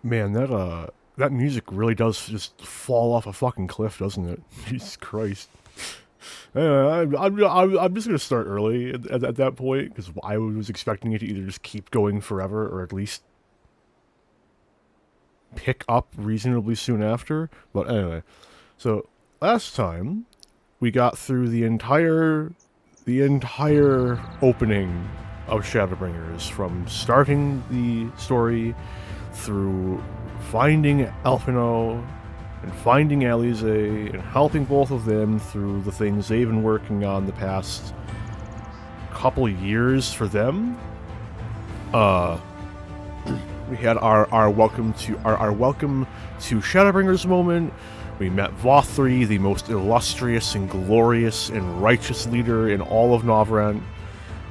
Man, that music really does just fall off a fucking cliff, doesn't it? Jesus Christ. I'm just gonna start early at that point because I was expecting it to either just keep going forever or at least pick up reasonably soon after. But anyway, so last time we got through the entire opening of Shadowbringers, from starting the story through finding Elfino and finding Alize and helping both of them through the things they've been working on the past couple years for them. We had our welcome to Shadowbringers moment. We met Vothri, the most illustrious and glorious and righteous leader in all of Novrent.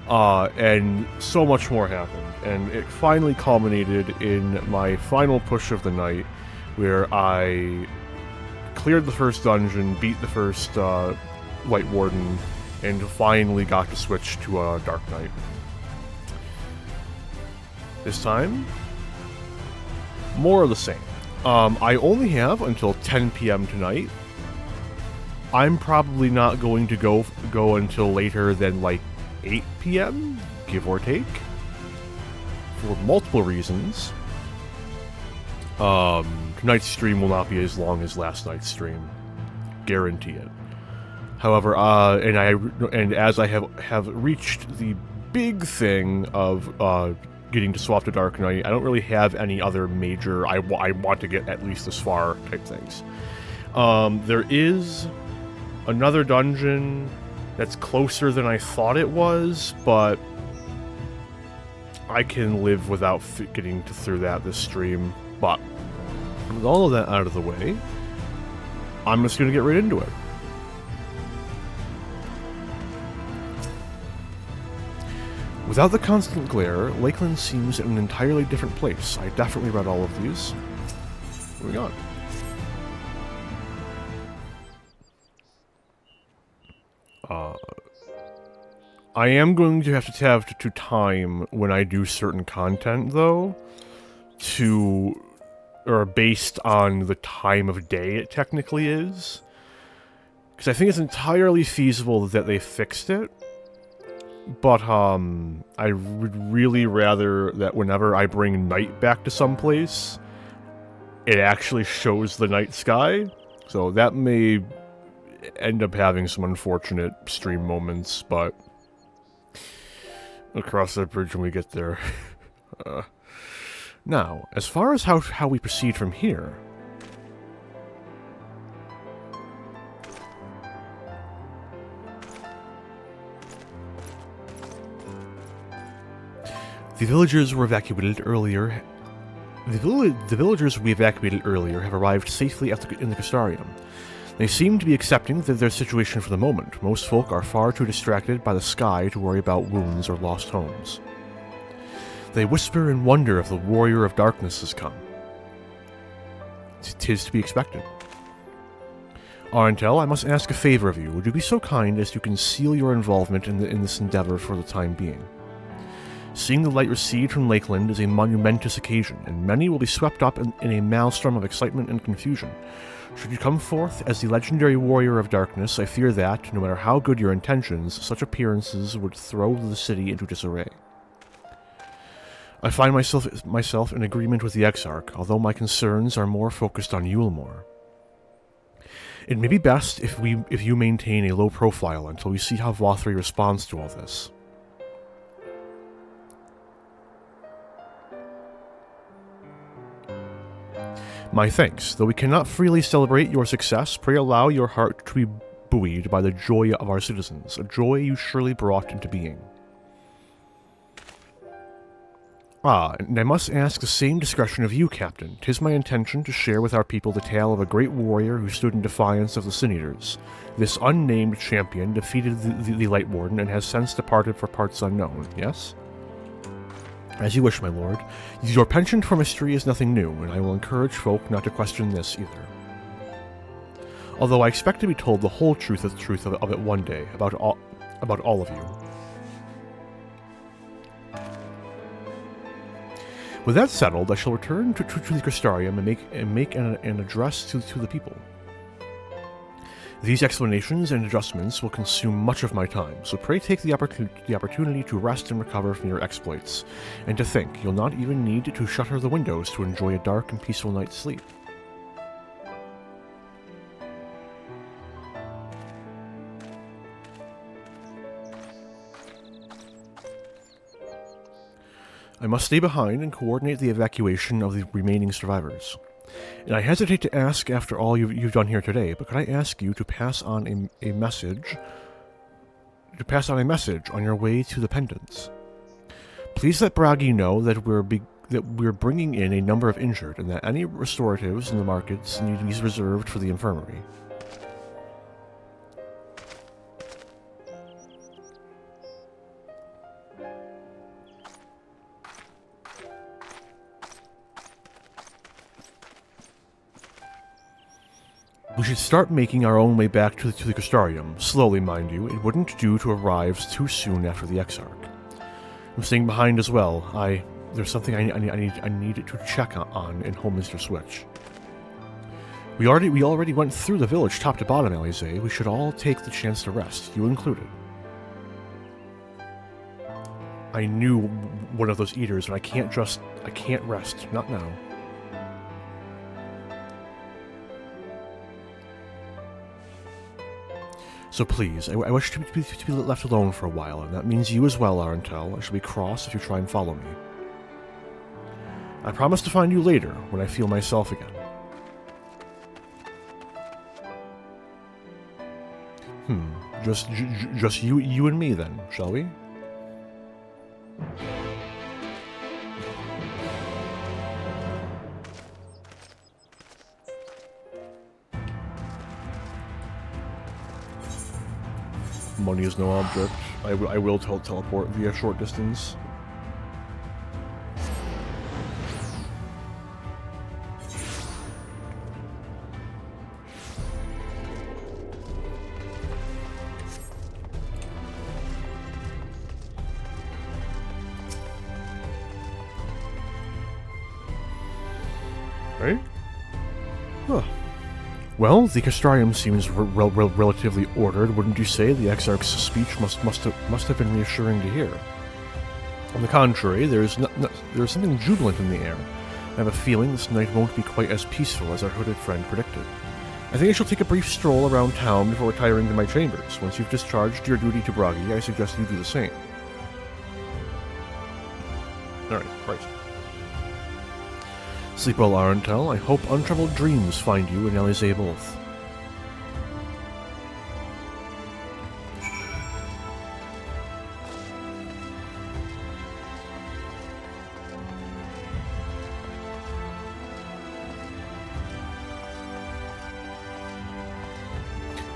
And so much more happened. And it finally culminated in my final push of the night, where I cleared the first dungeon, beat the first White Warden, and finally got to switch to a Dark Knight. This time, more of the same. I only have until 10 p.m. tonight. I'm probably not going to go until later than like 8 p.m., give or take, for multiple reasons. Tonight's stream will not be as long as last night's stream, guarantee it. However, and as I have reached the big thing of getting to swap to Dark Knight, I don't really have any other major I want to get at least this far type things. There is another dungeon that's closer than I thought it was, but I can live without getting through that this stream. But with all of that out of the way, I'm just going to get right into it. Without the constant glare, Lakeland seems in an entirely different place. I definitely read all of these. Moving on. I am going to have to time when I do certain content, though, or based on the time of day it technically is. Because I think it's entirely feasible that they fixed it. But, I would really rather that whenever I bring night back to someplace, it actually shows the night sky. So that may end up having some unfortunate stream moments, but we'll cross that bridge when we get there. Now, as far as how we proceed from here, the villagers we evacuated earlier have arrived safely in the Custarium. They seem to be accepting their situation for the moment. Most folk are far too distracted by the sky to worry about wounds or lost homes. They whisper and wonder if the warrior of darkness has come. 'Tis to be expected. Arentel, I must ask a favor of you. Would you be so kind as to conceal your involvement in this endeavor for the time being? Seeing the light recede from Lakeland is a monumentous occasion, and many will be swept up in a maelstrom of excitement and confusion. Should you come forth as the legendary warrior of darkness, I fear that, no matter how good your intentions, such appearances would throw the city into disarray. I find myself in agreement with the Exarch, although my concerns are more focused on Yulmore. It may be best if you maintain a low profile until we see how Vothri responds to all this. My thanks. Though we cannot freely celebrate your success, pray allow your heart to be buoyed by the joy of our citizens, a joy you surely brought into being. And I must ask the same discretion of you, Captain. 'Tis my intention to share with our people the tale of a great warrior who stood in defiance of the Sin Eaters. This unnamed champion defeated the Light Warden and has since departed for parts unknown, yes? As you wish, my lord. Your penchant for mystery is nothing new, and I will encourage folk not to question this either. Although I expect to be told the whole truth of it one day, about all of you. With that settled, I shall return to the Crystarium and make an address to the people. These explanations and adjustments will consume much of my time, so pray take the opportunity to rest and recover from your exploits, and to think you'll not even need to shutter the windows to enjoy a dark and peaceful night's sleep. I must stay behind and coordinate the evacuation of the remaining survivors. And I hesitate to ask after all you've done here today, but could I ask you to pass on a message on your way to the pendants? Please let Bragi know that we're bringing in a number of injured, and that any restoratives in the markets need to be reserved for the infirmary. We should start making our own way back to the Crystarium. Slowly, mind you. It wouldn't do to arrive too soon after the Exarch. I'm staying behind as well. There's something I need to check on in Holminster Switch. We already went through the village top to bottom, Alize. We should all take the chance to rest, you included. I knew one of those eaters, and I can't rest. Not now. So please, I wish to be left alone for a while, and that means you as well, Arentel. I shall be cross if you try and follow me. I promise to find you later, when I feel myself again. Just you and me then, shall we? Money is no object. I will teleport via short distance. Right? Huh. Well, the Crystarium seems relatively ordered, wouldn't you say? The Exarch's speech must have been reassuring to hear. On the contrary, there's something jubilant in the air. I have a feeling this night won't be quite as peaceful as our hooded friend predicted. I think I shall take a brief stroll around town before retiring to my chambers. Once you've discharged your duty to Bragi, I suggest you do the same. Alright, right. Sleep well, Arentel. I hope untroubled dreams find you and Alize both.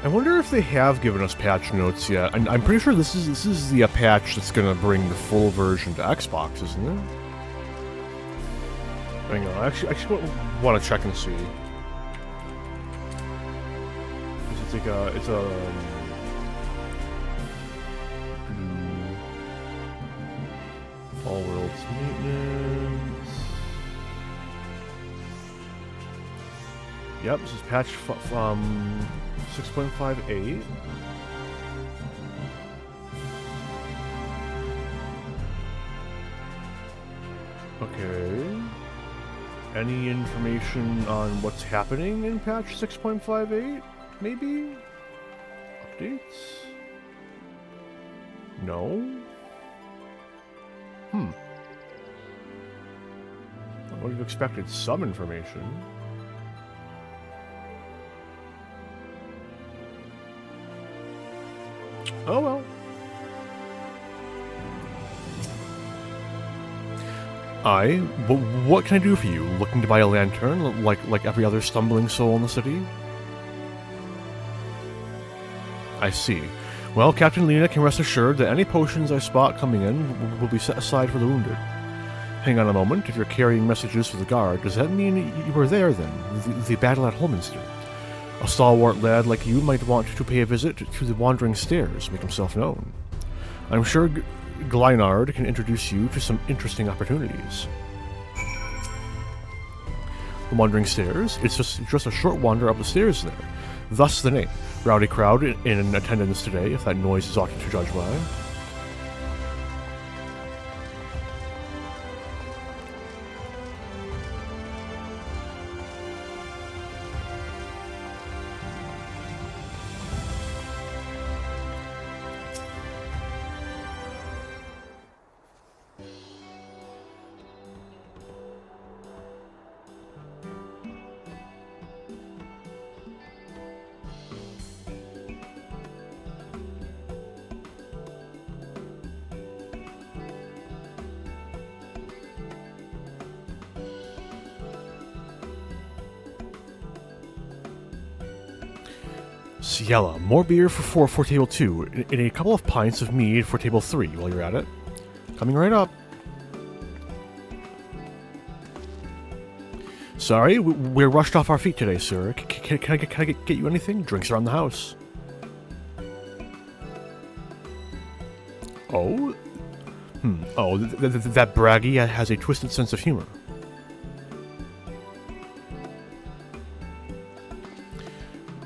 I wonder if they have given us patch notes yet. I'm pretty sure this is the patch that's going to bring the full version to Xbox, isn't it? Hang on, I actually want to check and see. It's a all worlds maintenance. Yep, this is patch 6.58. Okay. Any information on what's happening in patch 6.58? Maybe? Updates? No? I would have expected some information. Oh well. What can I do for you? Looking to buy a lantern, like every other stumbling soul in the city? I see. Well, Captain Lena can rest assured that any potions I spot coming in will be set aside for the wounded. Hang on a moment, if you're carrying messages for the guard, does that mean you were there then? The battle at Holminster? A stalwart lad like you might want to pay a visit to the Wandering Stairs, make himself known. I'm sure Glynard can introduce you to some interesting opportunities. The Wandering Stairs? It's just a short wander up the stairs there. Thus the name. Rowdy crowd in attendance today, if that noise is ought to judge by. Ciela, more beer for table 2, and a couple of pints of mead for table 3 while you're at it. Coming right up. Sorry, we're rushed off our feet today, sir. Can I get you anything? Drinks around the house. Oh? Oh, that braggy has a twisted sense of humor.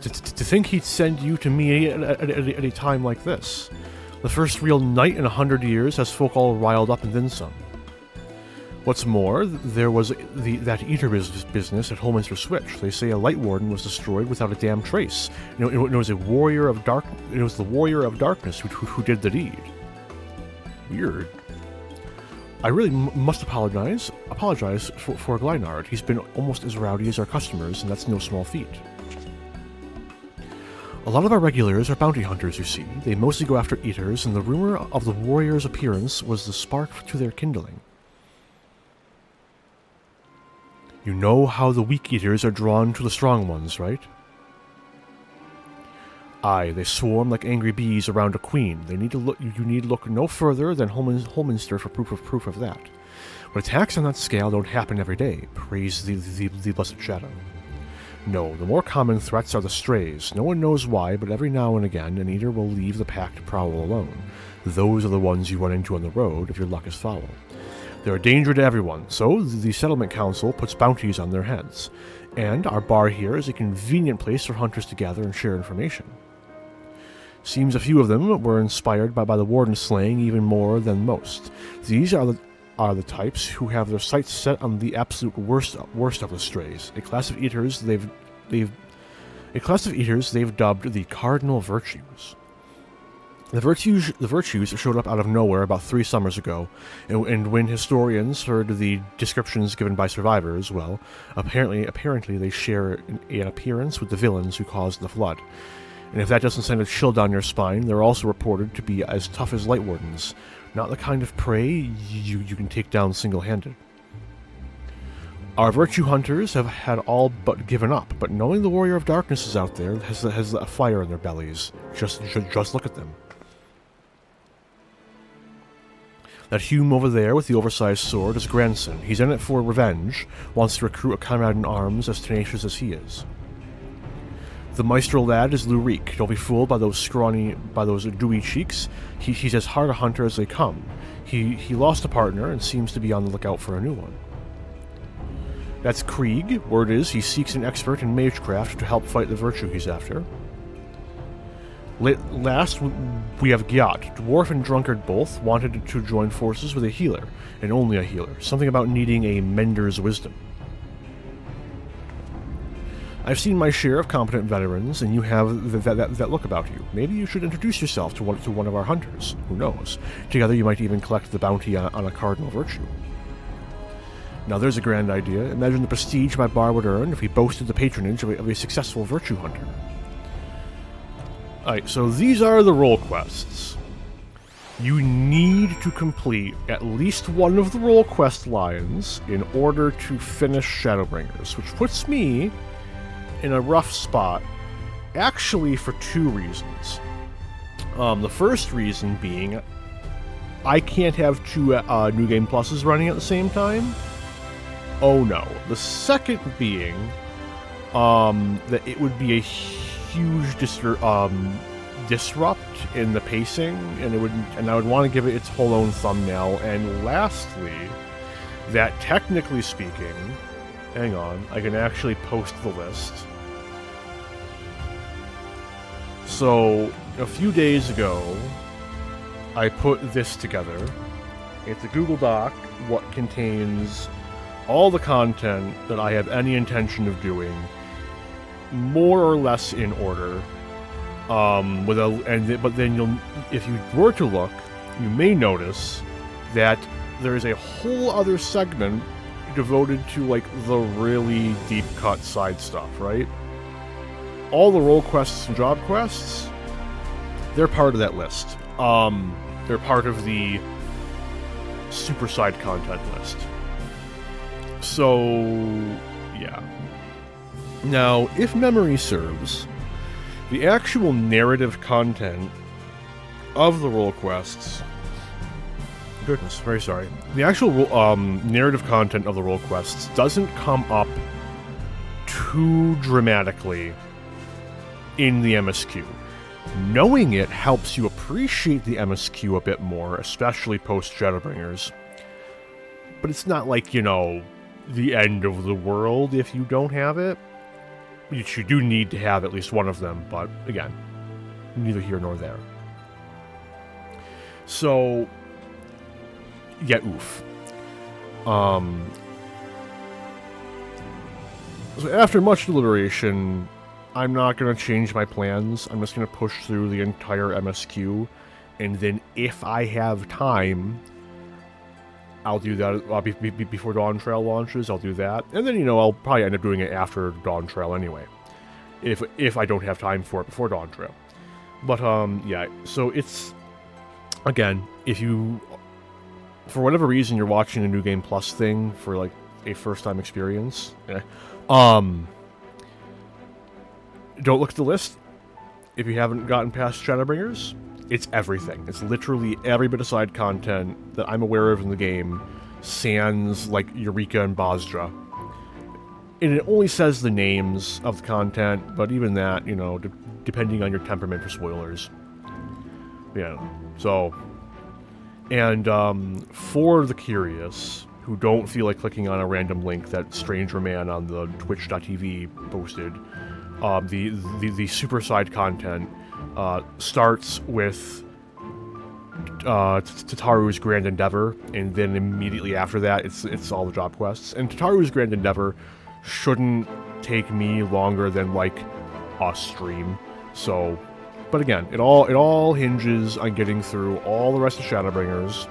To think he'd send you to me at a time like this. The first real night in 100 years has folk all riled up and then some. What's more, there was that eater business at Holminster Switch. They say a light warden was destroyed without a damn trace. It was a warrior of dark. It was the warrior of darkness who did the deed. Weird. I really must apologize for Glynard. He's been almost as rowdy as our customers, and that's no small feat. A lot of our regulars are bounty hunters, you see. They mostly go after eaters, and the rumor of the warrior's appearance was the spark to their kindling. You know how the weak eaters are drawn to the strong ones, right? Aye, they swarm like angry bees around a queen. You need look no further than Holminster for proof of that. But attacks on that scale don't happen every day, praise the blessed shadow. No, the more common threats are the strays. No one knows why, but every now and again an eater will leave the pack to prowl alone. Those are the ones you run into on the road if your luck is foul. They're a danger to everyone, so the Settlement Council puts bounties on their heads. And our bar here is a convenient place for hunters to gather and share information. Seems a few of them were inspired by the Warden slaying even more than most. These are the types who have their sights set on the absolute worst of the strays, a class of eaters they've dubbed the Cardinal Virtues. The virtues showed up out of nowhere about 3 summers ago, and when historians heard the descriptions given by survivors, well, apparently they share an appearance with the villains who caused the flood. And if that doesn't send a chill down your spine, they're also reported to be as tough as light wardens. Not the kind of prey you can take down single-handed. Our virtue hunters have had all but given up, but knowing the warrior of darkness is out there has a fire in their bellies. Just look at them. That Hume over there with the oversized sword is grandson. He's in it for revenge, wants to recruit a comrade in arms as tenacious as he is. The Maestro lad is Lurik. Don't be fooled by those dewy cheeks. He's as hard a hunter as they come. He lost a partner and seems to be on the lookout for a new one. That's Krieg. Word is he seeks an expert in magecraft to help fight the virtue he's after. Last, we have Gyat. Dwarf and drunkard both wanted to join forces with a healer, and only a healer. Something about needing a mender's wisdom. I've seen my share of competent veterans, and you have that look about you. Maybe you should introduce yourself to one of our hunters. Who knows? Together you might even collect the bounty on a cardinal virtue. Now there's a grand idea. Imagine the prestige my bar would earn if we boasted the patronage of a successful virtue hunter. Alright, so these are the role quests. You need to complete at least one of the role quest lines in order to finish Shadowbringers, which puts me in a rough spot, actually for 2 reasons. The first reason being, I can't have 2 New Game Pluses running at the same time. Oh no. The second being, that it would be a huge disrupt in the pacing, and I would want to give it its whole own thumbnail. And lastly, that technically speaking, Hang on, I can actually post the list. So, a few days ago, I put this together. It's a Google Doc, what contains all the content that I have any intention of doing, more or less in order. But then if you were to look, you may notice that there is a whole other segment devoted to like the really deep cut side stuff, right? All the role quests and job quests, they're part of that list. They're part of the super side content list. So, yeah. Now, if memory serves, the actual narrative content of the role quests... Goodness, very sorry. The actual narrative content of the role quests doesn't come up too dramatically in the MSQ. Knowing it helps you appreciate the MSQ a bit more, especially post Shadowbringers. But it's not like, you know, the end of the world if you don't have it. Which you do need to have at least one of them, but again, neither here nor there. So, yeah, oof. So after much deliberation, I'm not going to change my plans. I'm just going to push through the entire MSQ, and then if I have time, I'll do that before Dawn Trail launches. I'll do that, and then, you know, I'll probably end up doing it after Dawn Trail anyway, if I don't have time for it before Dawn Trail. But yeah. So it's, again, if you, for whatever reason, you're watching a New Game Plus thing for like a first-time experience, don't look at the list if you haven't gotten past Shadowbringers. It's everything. It's literally every bit of side content that I'm aware of in the game, sans, like, Eureka and Bozja. And it only says the names of the content, but even that, you know, depending on your temperament for spoilers. Yeah, so... And, for the curious, who don't feel like clicking on a random link that Stranger Man on the Twitch.tv posted, the super side content starts with Tataru's Grand Endeavor, and then immediately after that, it's all the job quests. And Tataru's Grand Endeavor shouldn't take me longer than like a stream. So, but again, it all hinges on getting through all the rest of Shadowbringers,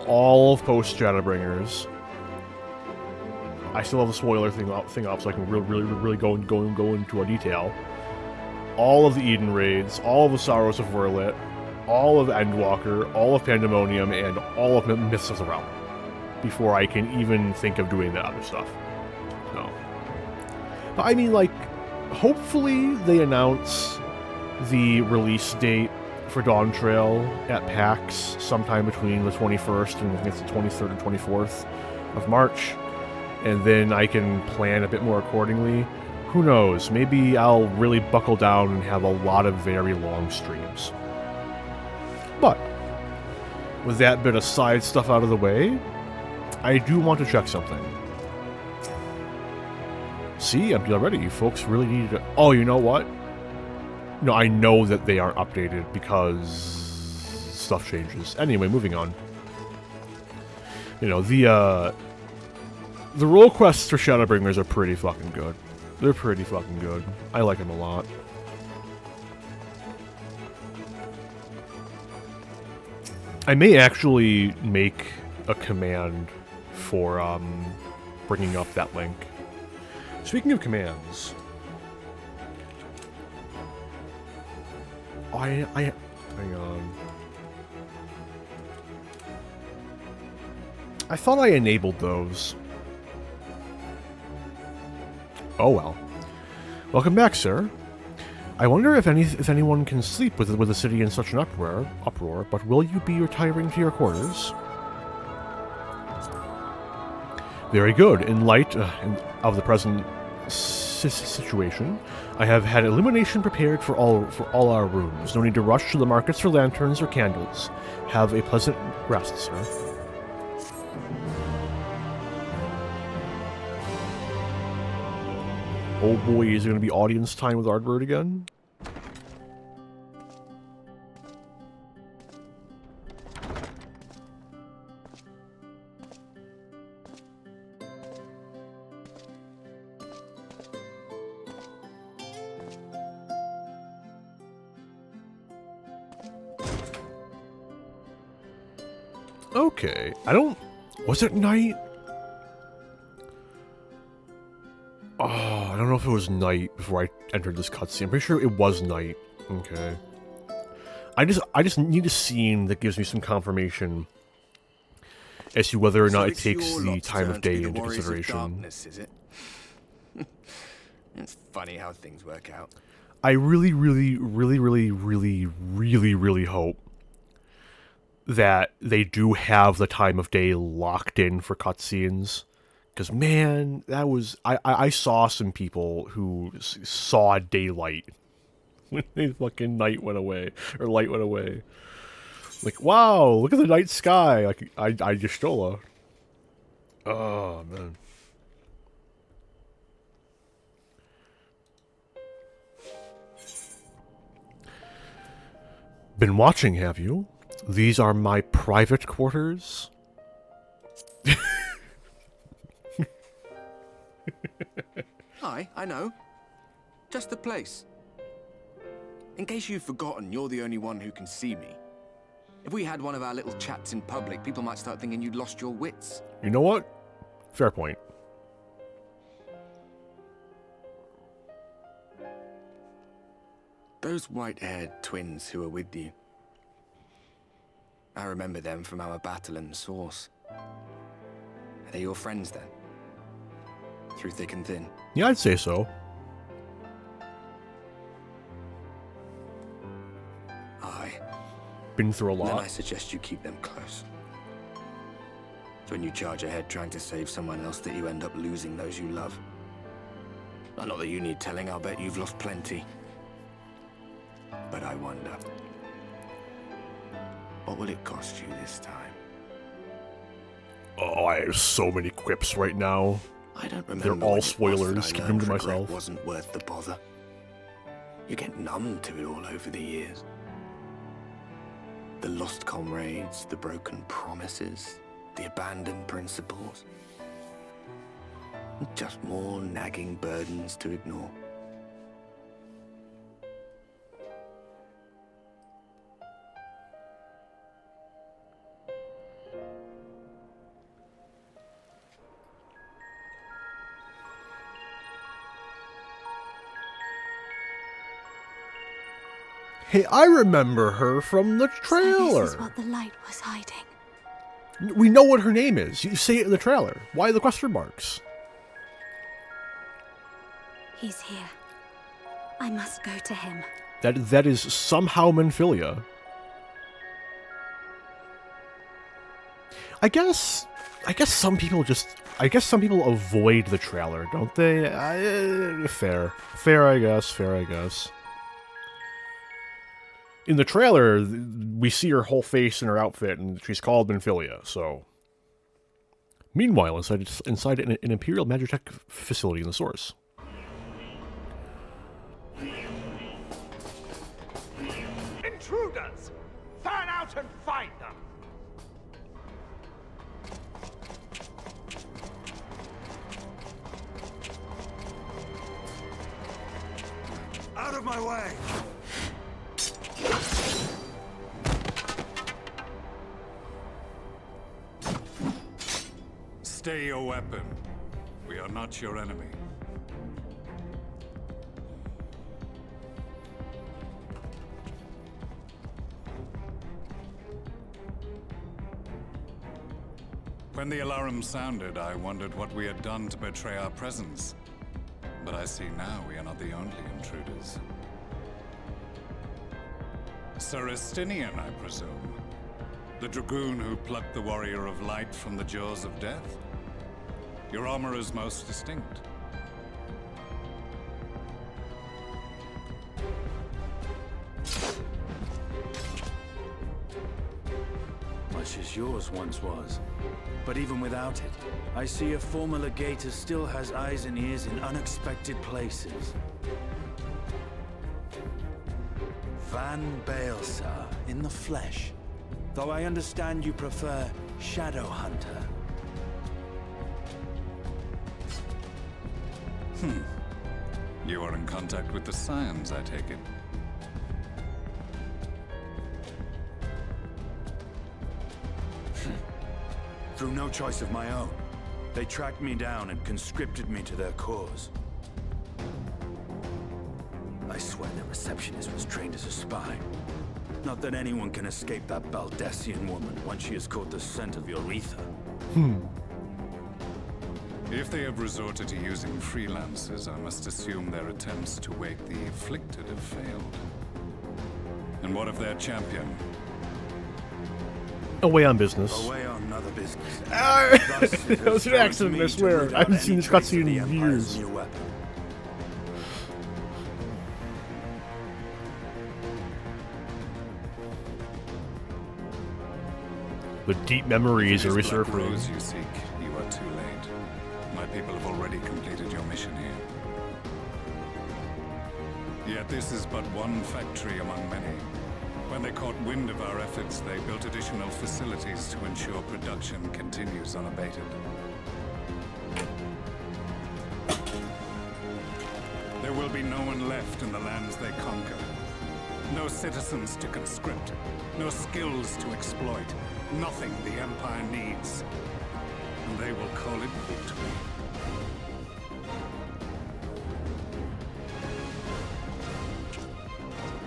all of post Shadowbringers. I still have the spoiler thing up, so I can really go into a detail. All of the Eden raids, all of the Sorrows of Verlet, all of Endwalker, all of Pandemonium, and all of Myths of the Realm, before I can even think of doing the other stuff. So, but I mean, like, hopefully they announce the release date for Dawn Trail at PAX sometime between the 21st and I think it's the 23rd and 24th of March. And then I can plan a bit more accordingly. Who knows? Maybe I'll really buckle down and have a lot of very long streams. But, with that bit of side stuff out of the way, I do want to check something. See, I'm ready. You folks really need to... Oh, you know what? No, I know that they aren't updated because stuff changes. Anyway, moving on. You know, the role quests for Shadowbringers are pretty fucking good. They're pretty fucking good. I like them a lot. I may actually make a command for bringing up that link. Speaking of commands, hang on. I thought I enabled those. Oh well. Welcome back, sir. I wonder if anyone can sleep with the city in such an uproar, but will you be retiring to your quarters? Very good. In light of the present situation, I have had illumination prepared for all our rooms. No need to rush to the markets for lanterns or candles. Have a pleasant rest, sir. Oh boy, is it going to be audience time with Ardbird again? Okay, was it night? Oh, I don't know if it was night before I entered this cutscene. I'm pretty sure it was night. Okay. I just need a scene that gives me some confirmation as to whether or not it takes the time of day into consideration. Darkness, is it? It's funny how things work out. I really hope that they do have the time of day locked in for cutscenes. Because, man, that was... I saw some people who saw daylight when the fucking night went away. Or light went away. Like, wow, look at the night sky. Like, I just stole a... Oh, man. Been watching, have you? These are my private quarters. Hi, I know. Just the place. In case you've forgotten, you're the only one who can see me. If we had one of our little chats in public, people might start thinking you'd lost your wits. You know what? Fair point. Those white-haired twins who are with you. I remember them from our battle in the Source. Are they your friends then? Through thick and thin? Yeah, I'd say so. Aye. Been through a lot. Then I suggest you keep them close. It's when you charge ahead trying to save someone else that you end up losing those you love. Not that you need telling, I'll bet you've lost plenty. But I wonder, what will it cost you this time? Oh, I have so many quips right now. I don't remember. They're all spoilers. Keep them to myself. Wasn't worth the bother. You get numb to it all over the years. The lost comrades, the broken promises, the abandoned principles. Just more nagging burdens to ignore. Hey, I remember her from the trailer. So this is what the light was hiding. We know what her name is. You say it in the trailer. Why the question marks? He's here. I must go to him. That is somehow Menphilia. I guess some people avoid the trailer, don't they? Fair, I guess. In the trailer, we see her whole face and her outfit, and she's called Menphilia, so... Meanwhile, inside an Imperial Magitech facility in the Source. Intruders! Fan out and find them! Out of my way! Stay your weapon. We are not your enemy. When the alarm sounded, I wondered what we had done to betray our presence. But I see now we are not the only intruders. Sir Estinian, I presume. The dragoon who plucked the warrior of light from the jaws of death. Your armor is most distinct. My much as yours once was. But even without it, I see a former legator still has eyes and ears in unexpected places. Van Baelsar, in the flesh. Though I understand you prefer Shadowhunter. You are in contact with the Scions, I take it. Through no choice of my own, they tracked me down and conscripted me to their cause. I swear their receptionist was trained as a spy. Not that anyone can escape that Baldessian woman once she has caught the scent of your ether. If they have resorted to using freelancers, I must assume their attempts to wake the afflicted have failed. And what of their champion? Away on business. Away on another business. That was an accident, I swear. I haven't seen this cutscene in years. The deep memories are resurfacing. Rose you seek, you are too late. My people have already completed your mission here. Yet this is but one factory among many. When they caught wind of our efforts, they built additional facilities to ensure production continues unabated. There will be no one left in the lands they conquer. No citizens to conscript. No skills to exploit. Nothing the Empire needs. And they will call it victory.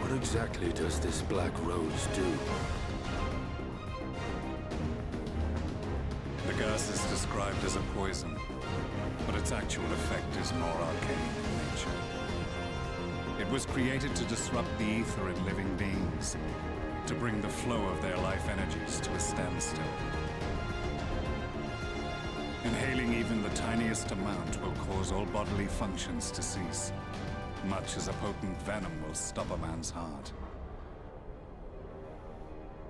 What exactly does this Black Rose do? The gas is described as a poison, but its actual effect is more arcane in nature. It was created to disrupt the ether in living beings, to bring the flow of their life energies to a standstill. Inhaling even the tiniest amount will cause all bodily functions to cease, much as a potent venom will stop a man's heart.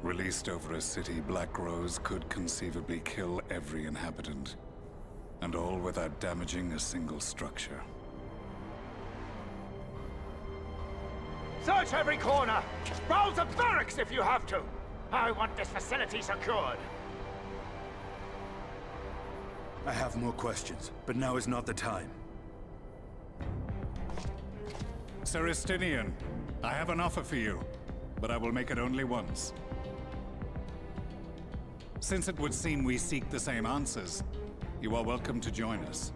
Released over a city, Black Rose could conceivably kill every inhabitant, and all without damaging a single structure. Search every corner! Rouse the barracks if you have to! I want this facility secured! I have more questions, but now is not the time. Sir Estinian, I have an offer for you, but I will make it only once. Since it would seem we seek the same answers, you are welcome to join us.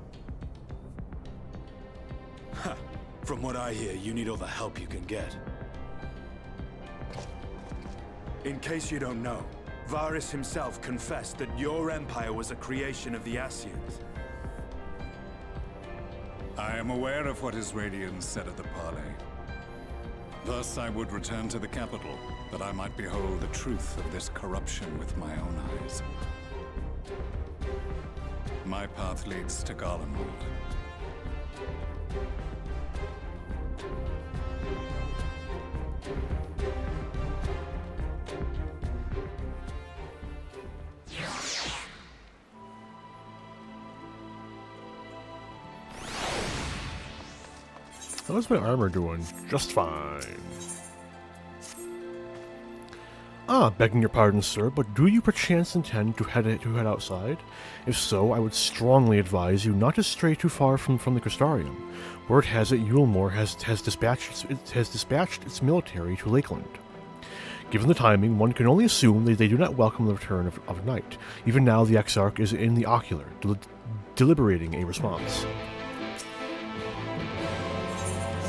Ha! From what I hear, you need all the help you can get. In case you don't know, Varys himself confessed that your empire was a creation of the Ascians. I am aware of what his Radiance said at the parley. Thus, I would return to the capital, that I might behold the truth of this corruption with my own eyes. My path leads to Garlemald. How's my armor doing? Just fine. Ah, begging your pardon, sir, but do you perchance intend to head outside? If so, I would strongly advise you not to stray too far from the Crystarium. Word has it Yulmore has dispatched its military to Lakeland. Given the timing, one can only assume that they do not welcome the return of night. Even now, the Exarch is in the Ocular, deliberating a response.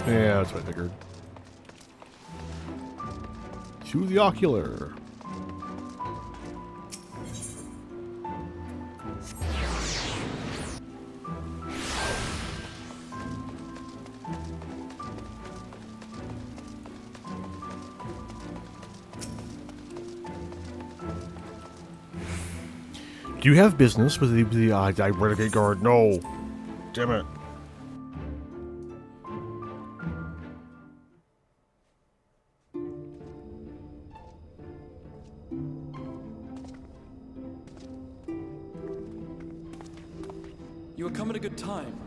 Yeah, that's what I figured. To the Ocular. Do you have business with the Renegade Guard? No. Damn it. You have come at a good time.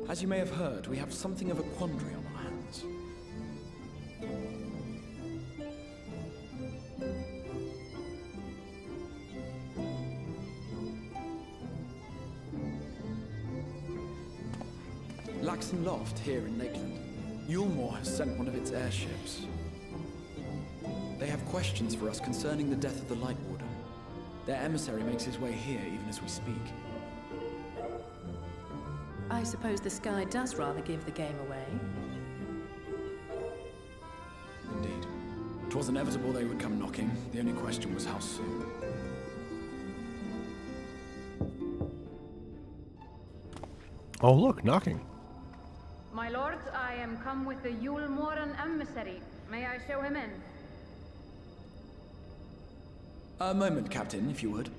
As you may have heard, we have something of a quandary on our hands. Laxon Loft, here in Lakeland. Yulmore has sent one of its airships. They have questions for us concerning the death of the Light Warden. Their emissary makes his way here even as we speak. I suppose the sky does rather give the game away. Indeed. 'Twas inevitable they would come knocking. The only question was how soon. Oh, look, knocking. My lords, I am come with the Yulmoran emissary. May I show him in? A moment, Captain, if you would.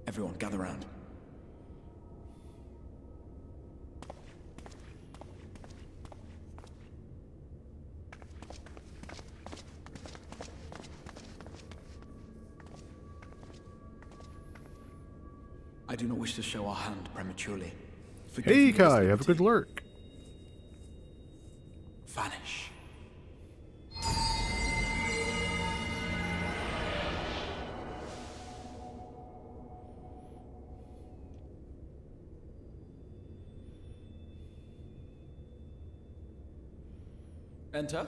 Everyone, gather round. I do not wish to show our hand prematurely. Forgive Hey, me this Kai, have a good liberty. lurk. Vanish. Enter.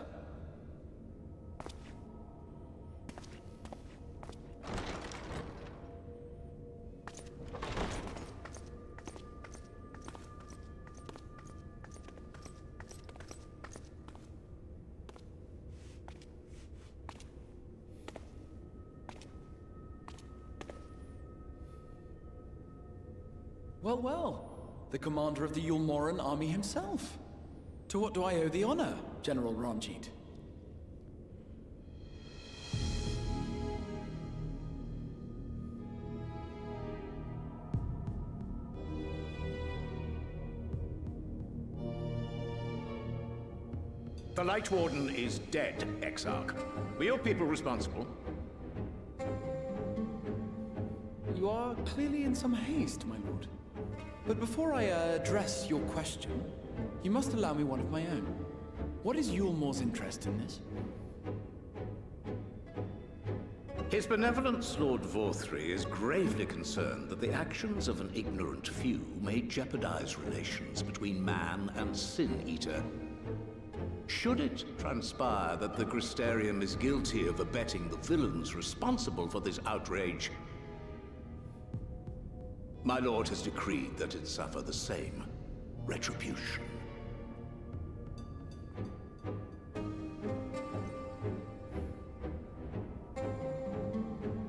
Well, well. The commander of the Yulmoran army himself. To what do I owe the honor, General Ranjit? The Light Warden is dead, Exarch. Were your people responsible? You are clearly in some haste, my lord. But before I address your question, you must allow me one of my own. What is Yulmore's interest in this? His benevolence, Lord Vorthry, is gravely concerned that the actions of an ignorant few may jeopardize relations between man and Sin-Eater. Should it transpire that the Crystarium is guilty of abetting the villains responsible for this outrage, my lord has decreed that it suffer the same retribution.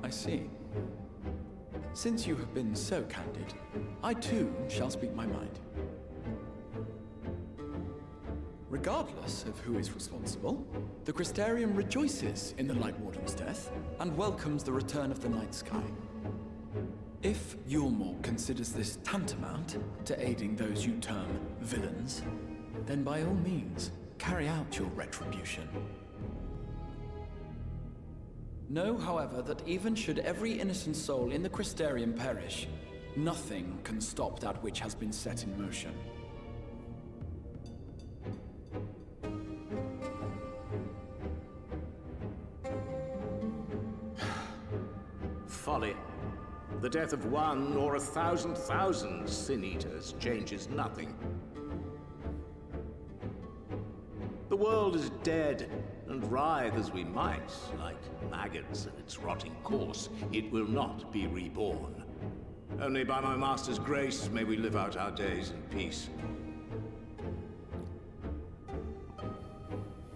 I see. Since you have been so candid, I too shall speak my mind. Regardless of who is responsible, the Crystarium rejoices in the Light Warden's death and welcomes the return of the night sky. If Yulmore considers this tantamount to aiding those you term villains, then by all means, carry out your retribution. Know, however, that even should every innocent soul in the Crystarium perish, nothing can stop that which has been set in motion. Folly. The death of one or 1,000,000 Sin-Eaters changes nothing. The world is dead, and writhe as we might, like maggots in its rotting course, it will not be reborn. Only by my master's grace may we live out our days in peace.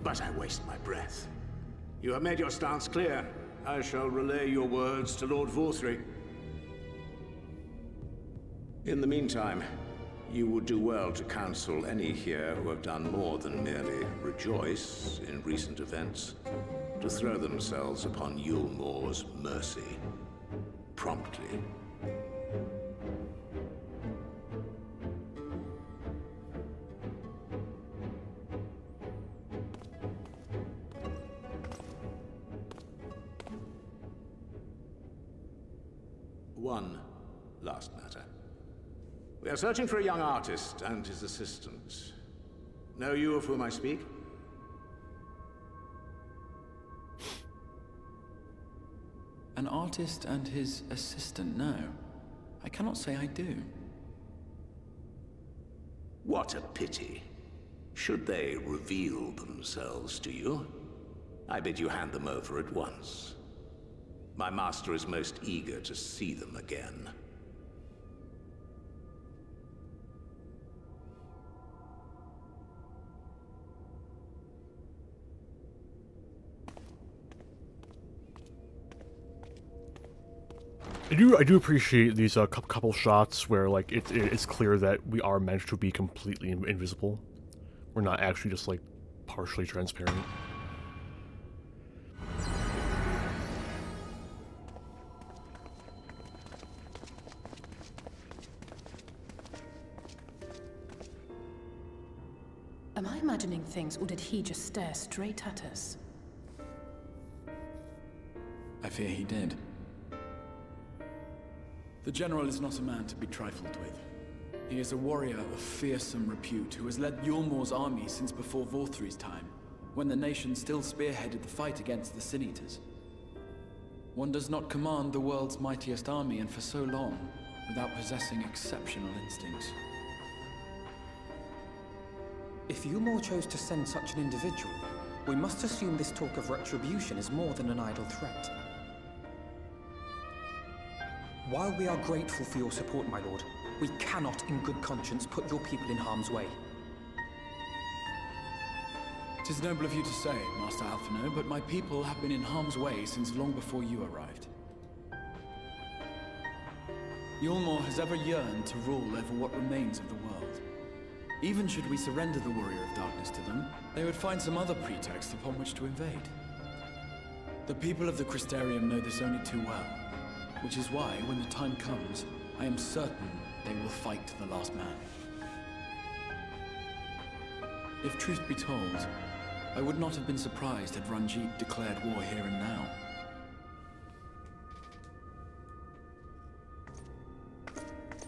But I waste my breath. You have made your stance clear. I shall relay your words to Lord Vorthry. In the meantime, you would do well to counsel any here who have done more than merely rejoice in recent events, to throw themselves upon Yulmore's mercy, promptly. One last matter. We are searching for a young artist and his assistant. Know you of whom I speak? An artist and his assistant, no. I cannot say I do. What a pity. Should they reveal themselves to you, I bid you hand them over at once. My master is most eager to see them again. I do appreciate these couple shots where like it's clear that we are meant to be completely invisible. We're not actually just like partially transparent. Am I imagining things, or did he just stare straight at us? I fear he did. The General is not a man to be trifled with. He is a warrior of fearsome repute who has led Yulmor's army since before Vorthry's time, when the nation still spearheaded the fight against the Sin Eaters. One does not command the world's mightiest army, and for so long, without possessing exceptional instincts. If Yulmor chose to send such an individual, we must assume this talk of retribution is more than an idle threat. While we are grateful for your support, my lord, we cannot in good conscience put your people in harm's way. It is noble of you to say, Master Alphino, but my people have been in harm's way since long before you arrived. Yulmor has ever yearned to rule over what remains of the world. Even should we surrender the Warrior of Darkness to them, they would find some other pretext upon which to invade. The people of the Crystarium know this only too well, which is why, when the time comes, I am certain they will fight to the last man. If truth be told, I would not have been surprised had Ranjit declared war here and now.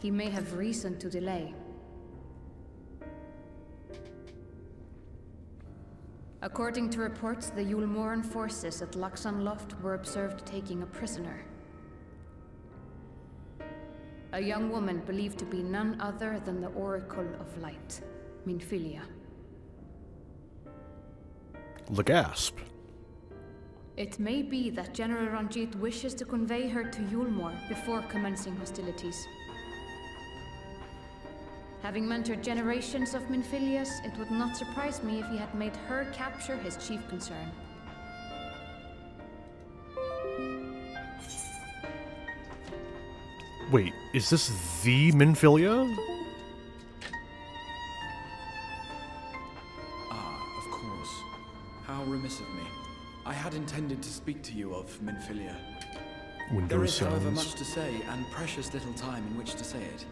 He may have reason to delay. According to reports, the Yulmoran forces at Laxan Loft were observed taking a prisoner. A young woman believed to be none other than the Oracle of Light, Minfilia. Legasp. It may be that General Ranjit wishes to convey her to Yulmor before commencing hostilities. Having mentored generations of Minfilias, it would not surprise me if he had made her capture his chief concern. Wait, is this the Minfilia? Ah, of course. How remiss of me. I had intended to speak to you of Minfilia. There is, however, much to say, and precious little time in which to say it.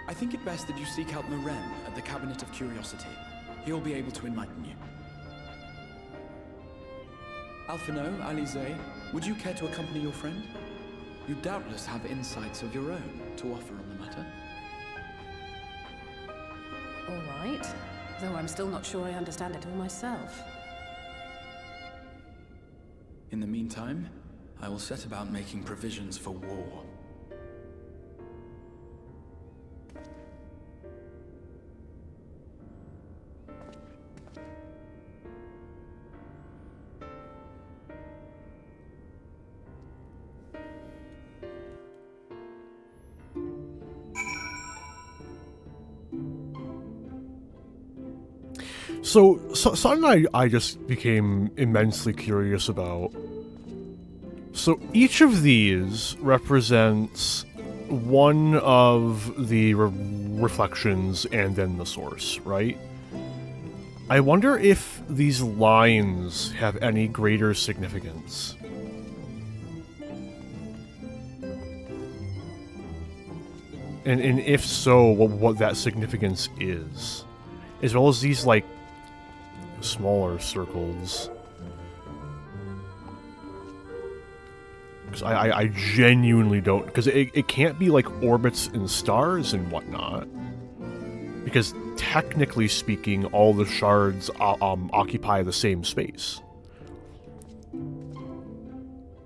I think it best that you seek out Maren at the Cabinet of Curiosity. He'll be able to enlighten you. Alphino, Alize, would you care to accompany your friend? You doubtless have insights of your own to offer on the matter. All right, though I'm still not sure I understand it all myself. In the meantime, I will set about making provisions for war. So something I just became immensely curious about. So each of these represents one of the reflections and then the source, right? I wonder if these lines have any greater significance. And if so, what that significance is. As well as these, like, smaller circles. Because I genuinely don't. Because it can't be like orbits and stars and whatnot. Because technically speaking, all the shards occupy the same space.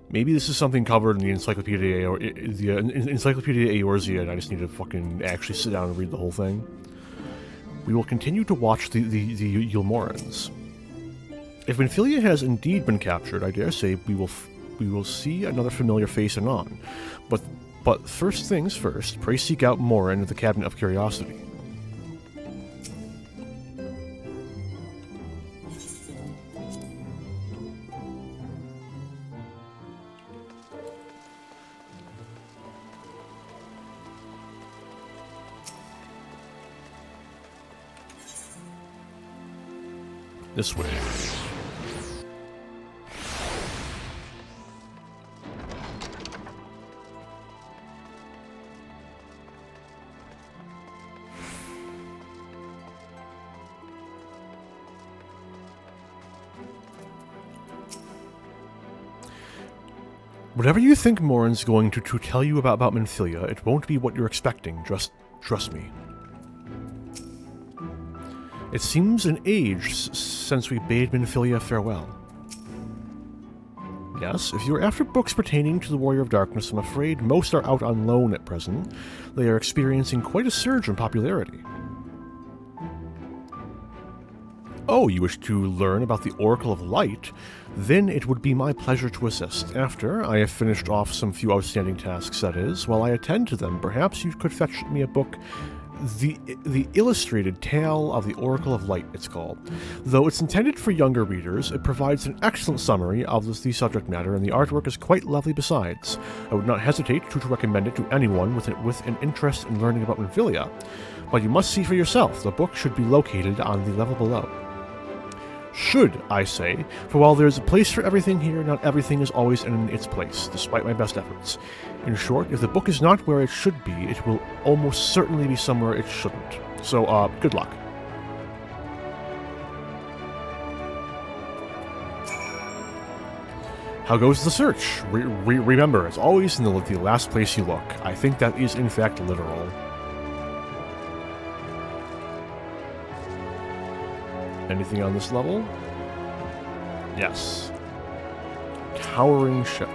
Maybe this is something covered in the Encyclopedia or the Encyclopedia Eorzea, and I just need to fucking actually sit down and read the whole thing. We will continue to watch the Yulmorans. If Minfilia has indeed been captured, I dare say we will see another familiar face anon. But first things first, pray seek out Morin at the Cabinet of Curiosity. This way. Whatever you think Morin's going to tell you about Minfilia, it won't be what you're expecting, just trust me. It seems an age since we bade Minfilia farewell. Yes, if you're after books pertaining to the Warrior of Darkness, I'm afraid most are out on loan at present. They are experiencing quite a surge in popularity. Oh, you wish to learn about the Oracle of Light? Then it would be my pleasure to assist. After I have finished off some few outstanding tasks, that is, while I attend to them, perhaps you could fetch me a book. The Illustrated Tale of the Oracle of Light, it's called. Though it's intended for younger readers, it provides an excellent summary of the subject matter, and the artwork is quite lovely besides. I would not hesitate to recommend it to anyone with an interest in learning about Minfilia. But you must see for yourself. The book should be located on the level below. Should, I say, for while there is a place for everything here, not everything is always in its place, despite my best efforts. In short, if the book is not where it should be, it will almost certainly be somewhere it shouldn't. So, good luck. How goes the search? Remember, it's always in the last place you look. I think that is, in fact, literal. Anything on this level? Yes. Towering ship.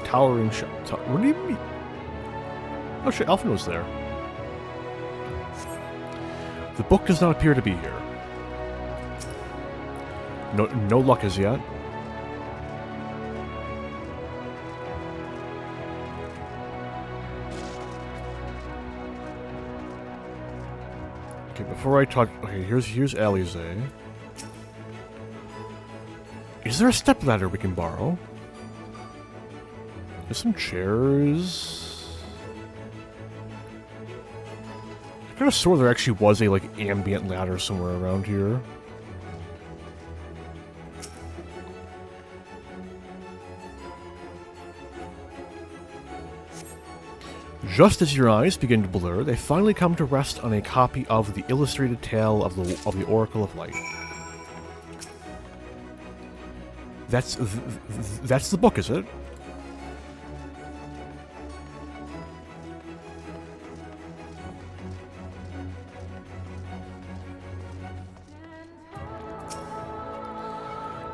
Towering ship. What do you mean? Oh shit, Alphen was there. The book does not appear to be here. No luck as yet. Okay, before I talk... Okay, here's Alize. Is there a stepladder we can borrow? There's some chairs... I could have swore there actually was a, like, ambient ladder somewhere around here. Just as your eyes begin to blur, they finally come to rest on a copy of the Illustrated Tale of the Oracle of Light. That's the book, is it?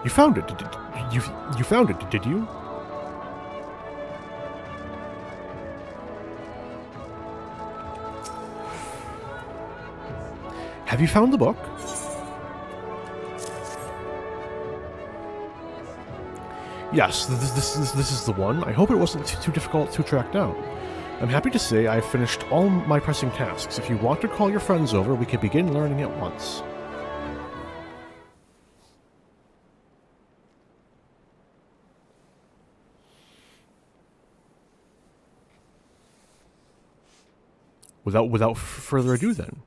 You found it. You found it, did you? Have you found the book? Yes, this is the one. I hope it wasn't too difficult to track down. I'm happy to say I've finished all my pressing tasks. If you want to call your friends over, we can begin learning at once. Without further ado, then.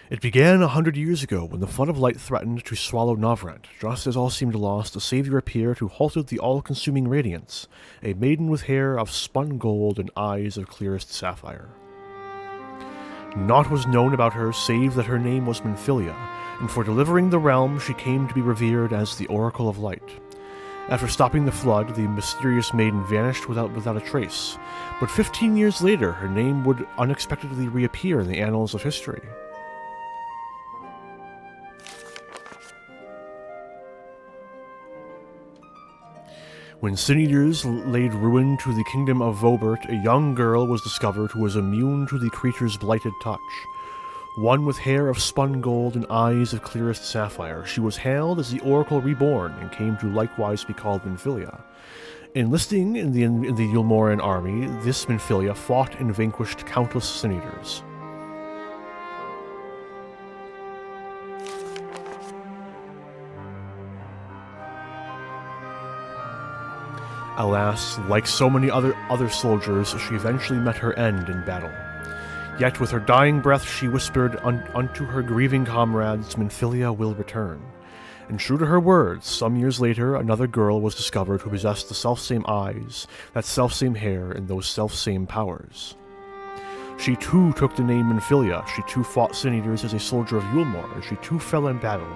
It began 100 years ago when the flood of light threatened to swallow Novrent. Just as all seemed lost, a savior appeared who halted the all-consuming radiance, a maiden with hair of spun gold and eyes of clearest sapphire. Naught was known about her save that her name was Minfilia, and for delivering the realm she came to be revered as the Oracle of Light. After stopping the flood, the mysterious maiden vanished without a trace, but 15 years later, her name would unexpectedly reappear in the annals of history. When Sin Eaters laid ruin to the kingdom of Vobert, a young girl was discovered who was immune to the creature's blighted touch. One with hair of spun gold and eyes of clearest sapphire, she was hailed as the Oracle Reborn and came to likewise be called Minfilia. Enlisting in the Yulmoran army, this Minfilia fought and vanquished countless Sin Eaters. Alas, like so many other soldiers, she eventually met her end in battle. Yet with her dying breath she whispered unto her grieving comrades, Minfilia will return. And true to her words, some years later, another girl was discovered who possessed the selfsame eyes, that selfsame hair, and those selfsame powers. She too took the name Minfilia, she too fought Sin Eaters as a soldier of Yulmor, and she too fell in battle.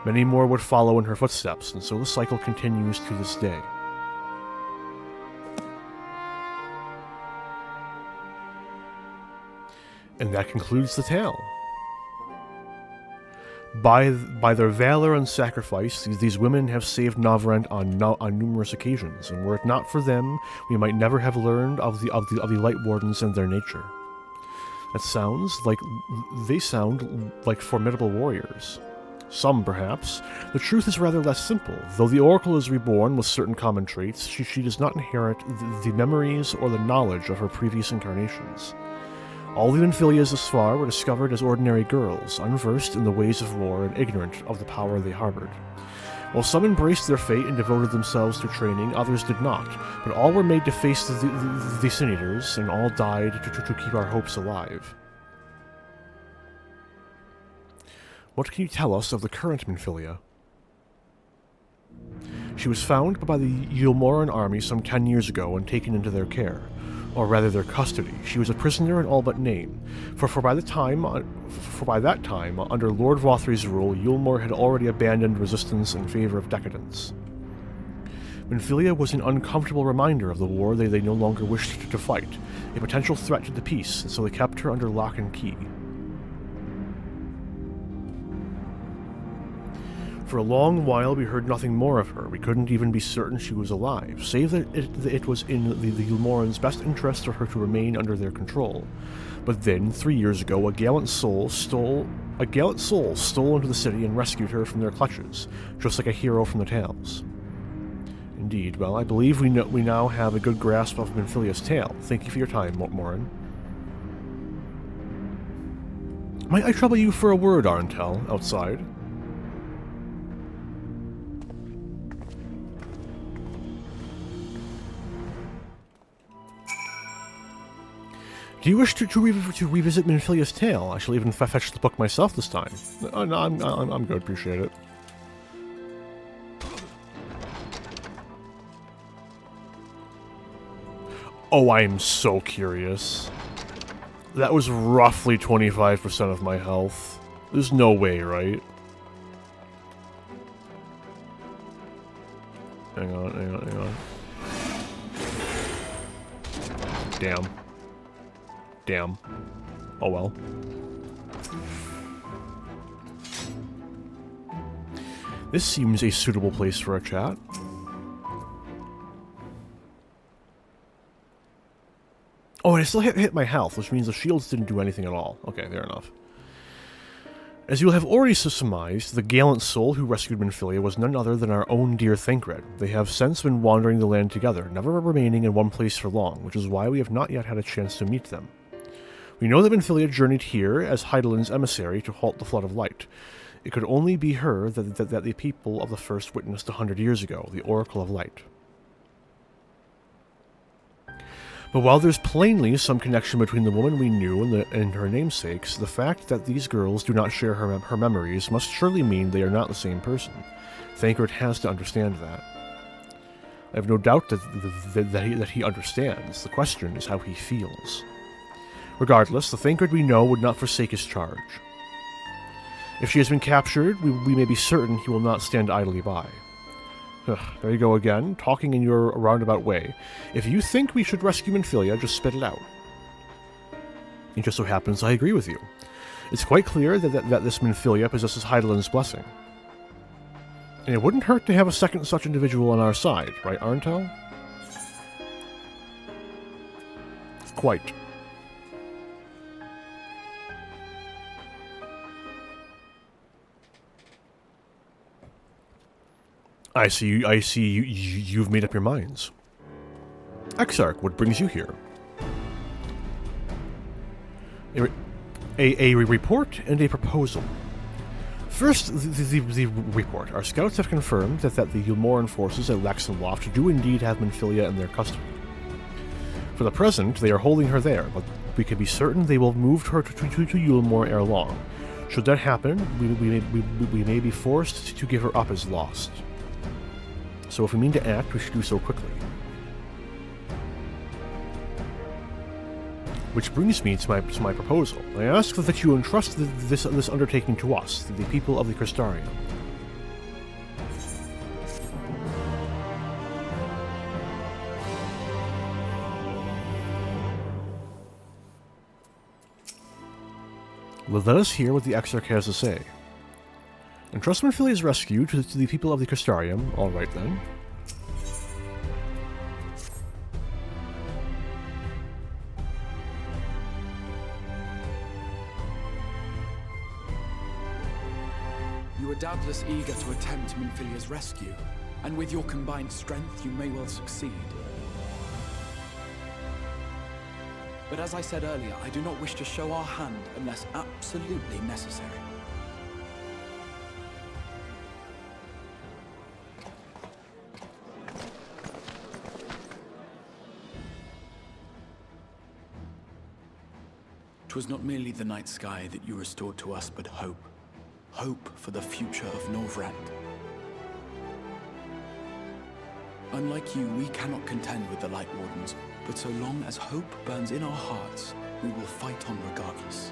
Many more would follow in her footsteps, and so the cycle continues to this day. And that concludes the tale. By their valor and sacrifice, these women have saved Navrent on numerous occasions, and were it not for them, we might never have learned of the Light Wardens and their nature. They sound like formidable warriors. Some, perhaps. The truth is rather less simple. Though the Oracle is reborn with certain common traits, she does not inherit the memories or the knowledge of her previous incarnations. All the Minfilias thus far were discovered as ordinary girls, unversed in the ways of war and ignorant of the power they harbored. While some embraced their fate and devoted themselves to training, others did not, but all were made to face the Sin Eaters, and all died to keep our hopes alive. What can you tell us of the current Minfilia? She was found by the Yulmoran army some 10 years ago and taken into their care. Or rather their custody. She was a prisoner in all but name, for by that time, under Lord Vothry's rule, Yulmor had already abandoned resistance in favor of decadence. Minfilia was an uncomfortable reminder of the war they no longer wished to fight, a potential threat to the peace, and so they kept her under lock and key. For a long while we heard nothing more of her. We couldn't even be certain she was alive, save that it was in the Yulmorans' best interest for her to remain under their control. But then, 3 years ago, a gallant soul stole into the city and rescued her from their clutches, just like a hero from the tales. Indeed, well, I believe we now have a good grasp of Minfilia's tale. Thank you for your time, Morin. Might I trouble you for a word, Arntel, outside? Do you wish to revisit Minfilia's tale? I shall even fetch the book myself this time. No, I'm good, appreciate it. Oh, I'm so curious. That was roughly 25% of my health. There's no way, right? Hang on. Damn. Oh well. This seems a suitable place for a chat. Oh, and I still hit my health, which means the shields didn't do anything at all. Okay, fair enough. As you will have already surmised, the gallant soul who rescued Minfilia was none other than our own dear Thancred. They have since been wandering the land together, never remaining in one place for long, which is why we have not yet had a chance to meet them. We know that Minfilia journeyed here as Hydaelyn's emissary to halt the Flood of Light. It could only be her that the people of the First witnessed 100 years ago, the Oracle of Light. But while there's plainly some connection between the woman we knew and her namesakes, the fact that these girls do not share her memories must surely mean they are not the same person. Thancred has to understand that. I have no doubt that he understands. The question is how he feels. Regardless, the Thancred we know would not forsake his charge. If she has been captured, we may be certain he will not stand idly by. Ugh, there you go again, talking in your roundabout way. If you think we should rescue Minfilia, just spit it out. It just so happens I agree with you. It's quite clear that this Minfilia possesses Heidelin's blessing. And it wouldn't hurt to have a second such individual on our side, right, Arntel? Quite. I see you've made up your minds. Exarch, what brings you here? A report and a proposal. First, the report. Our scouts have confirmed that the Yulmoran forces at Laxenloft do indeed have Minfilia in their custody. For the present, they are holding her there, but we can be certain they will move her to Yulmore ere long. Should that happen, we may be forced to give her up as lost. So if we mean to act, we should do so quickly. Which brings me to my proposal. I ask that you entrust this undertaking to us, the people of the Crystarium. Let us hear what the Exarch has to say. Entrust Minfilia's rescue to the people of the Crystarium. All right then. You are doubtless eager to attempt Minfilia's rescue, and with your combined strength, you may well succeed. But as I said earlier, I do not wish to show our hand unless absolutely necessary. Twas not merely the night sky that you restored to us, but hope. Hope for the future of Norvrand. Unlike you, we cannot contend with the Light Wardens, but so long as hope burns in our hearts, we will fight on regardless.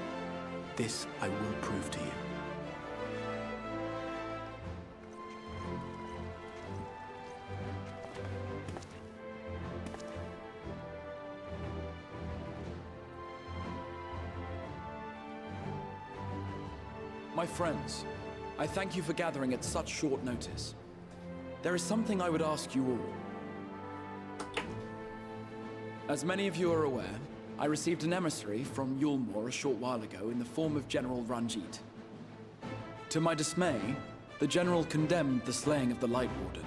This I will prove to you. My friends, I thank you for gathering at such short notice. There is something I would ask you all. As many of you are aware, I received an emissary from Yulmore a short while ago in the form of General Ranjit. To my dismay, the General condemned the slaying of the Light Warden,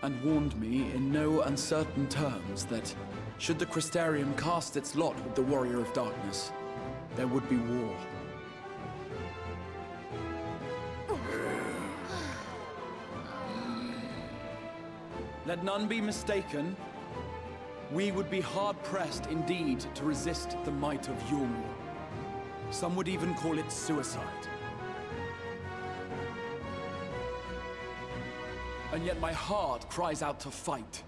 and warned me in no uncertain terms that, should the Crystarium cast its lot with the Warrior of Darkness, there would be war. Let none be mistaken. We would be hard-pressed indeed to resist the might of Yulmore. Some would even call it suicide. And yet my heart cries out to fight.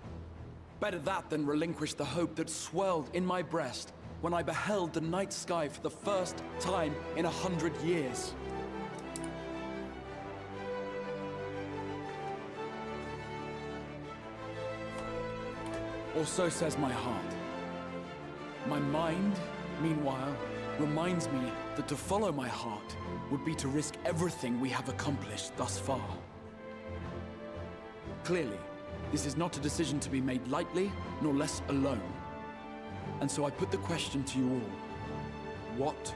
Better that than relinquish the hope that swelled in my breast when I beheld the night sky for the first time in 100 years. Or so says my heart. My mind, meanwhile, reminds me that to follow my heart would be to risk everything we have accomplished thus far. Clearly, this is not a decision to be made lightly, nor less alone. And so I put the question to you all. What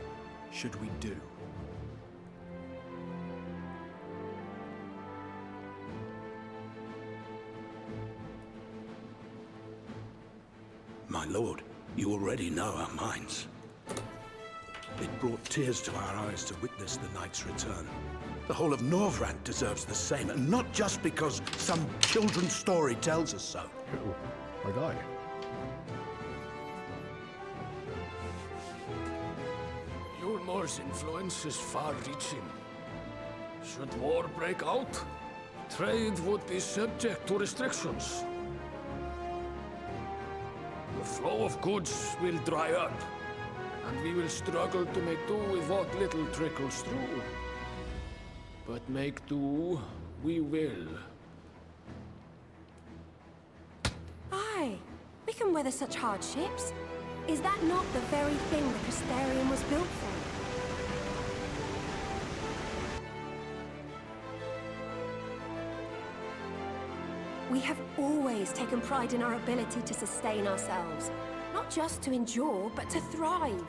should we do? My lord, you already know our minds. It brought tears to our eyes to witness the knight's return. The whole of Norvrand deserves the same, and not just because some children's story tells us so. Oh, my guy. Yulmore's influence is far-reaching. Should war break out, trade would be subject to restrictions. The flow of goods will dry up, and we will struggle to make do with what little trickles through. But make do we will. can weather such hardships. Is that not the very thing the Crystarium was built for? We have always taken pride in our ability to sustain ourselves. Not just to endure, but to thrive.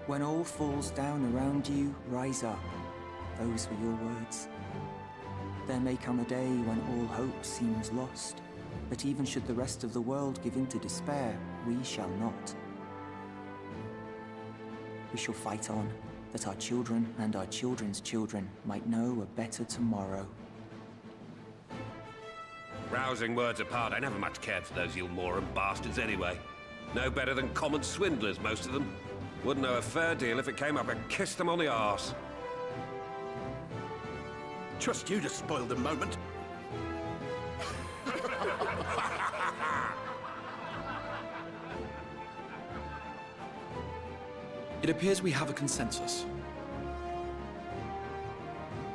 When all falls down around you, rise up. Those were your words. There may come a day when all hope seems lost, but even should the rest of the world give in to despair, we shall not. We shall fight on, that our children and our children's children might know a better tomorrow. Rousing words apart, I never much cared for those Yulmoran bastards anyway. No better than common swindlers, most of them. Wouldn't know a fair deal if it came up and kissed them on the arse. Trust you to spoil the moment. It appears we have a consensus.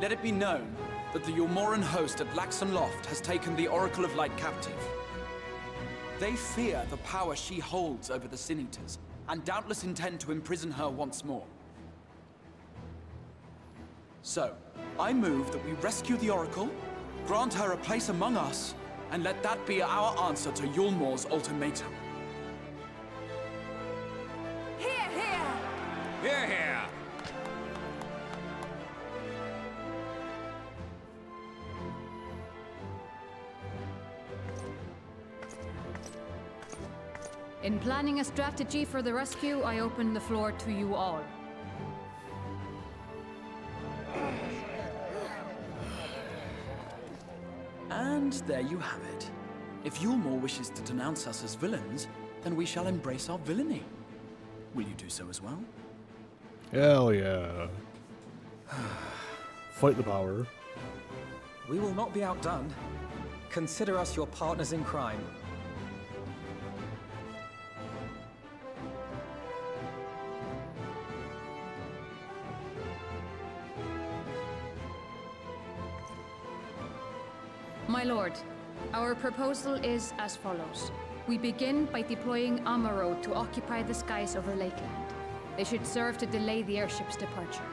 Let it be known that the Yulmoran host at Laxon Loft has taken the Oracle of Light captive. They fear the power she holds over the Sin Eaters, and doubtless intend to imprison her once more. So, I move that we rescue the Oracle, grant her a place among us, and let that be our answer to Yulmor's ultimatum. Hear, hear! Hear, hear! In planning a strategy for the rescue, I open the floor to you all. And there you have it. If Yulmor wishes to denounce us as villains, then we shall embrace our villainy. Will you do so as well? Hell yeah. Fight the power. We will not be outdone. Consider us your partners in crime. My lord, our proposal is as follows. We begin by deploying Amaro to occupy the skies over Lakeland. They should serve to delay the airship's departure.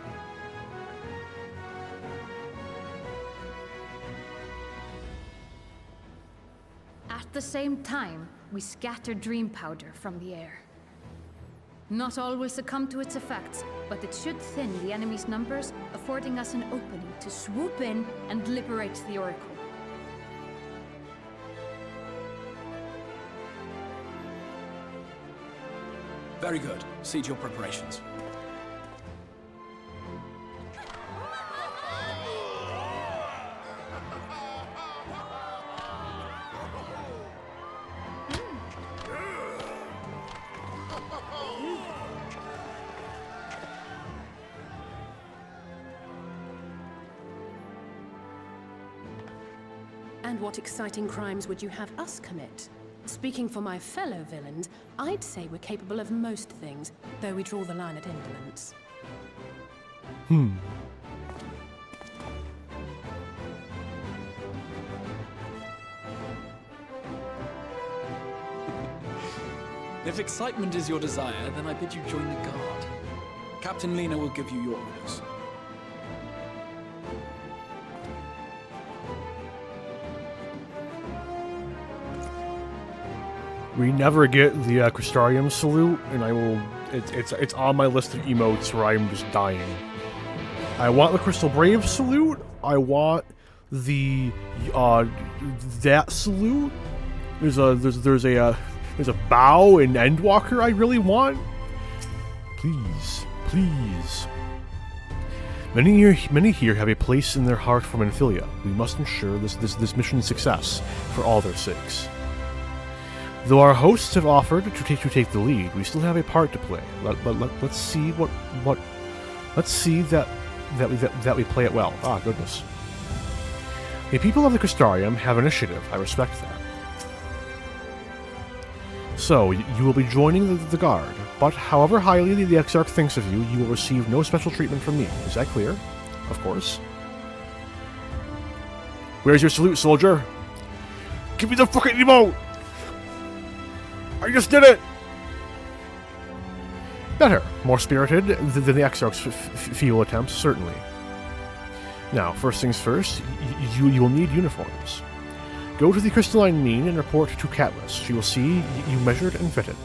At the same time, we scatter dream powder from the air. Not all will succumb to its effects, but it should thin the enemy's numbers, affording us an opening to swoop in and liberate the Oracle. Very good. See to your preparations. And what exciting crimes would you have us commit? Speaking for my fellow villains, I'd say we're capable of most things, though we draw the line at indolence. If excitement is your desire, then I bid you join the guard. Captain Lena will give you your orders. We never get the Crystarium salute, and I will. It's on my list of emotes where I'm just dying. I want the Crystal Brave salute. I want the that salute. There's a bow in Endwalker I really want. Please, please. Many here have a place in their heart for Menphilia. We must ensure this mission's success for all their sakes. Though our hosts have offered to take the lead, we still have a part to play. Let's see let's see that we play it well. Ah, goodness. The people of the Crystarium have initiative. I respect that. So you will be joining the guard, but however highly the Exarch thinks of you, you will receive no special treatment from me. Is that clear? Of course. Where's your salute, soldier? Give me the fucking emote! I just did it! Better. More spirited than the Exarch's feeble attempts, certainly. Now, first things first, you will need uniforms. Go to the crystalline mean and report to Catelys. She will see you measured and fitted.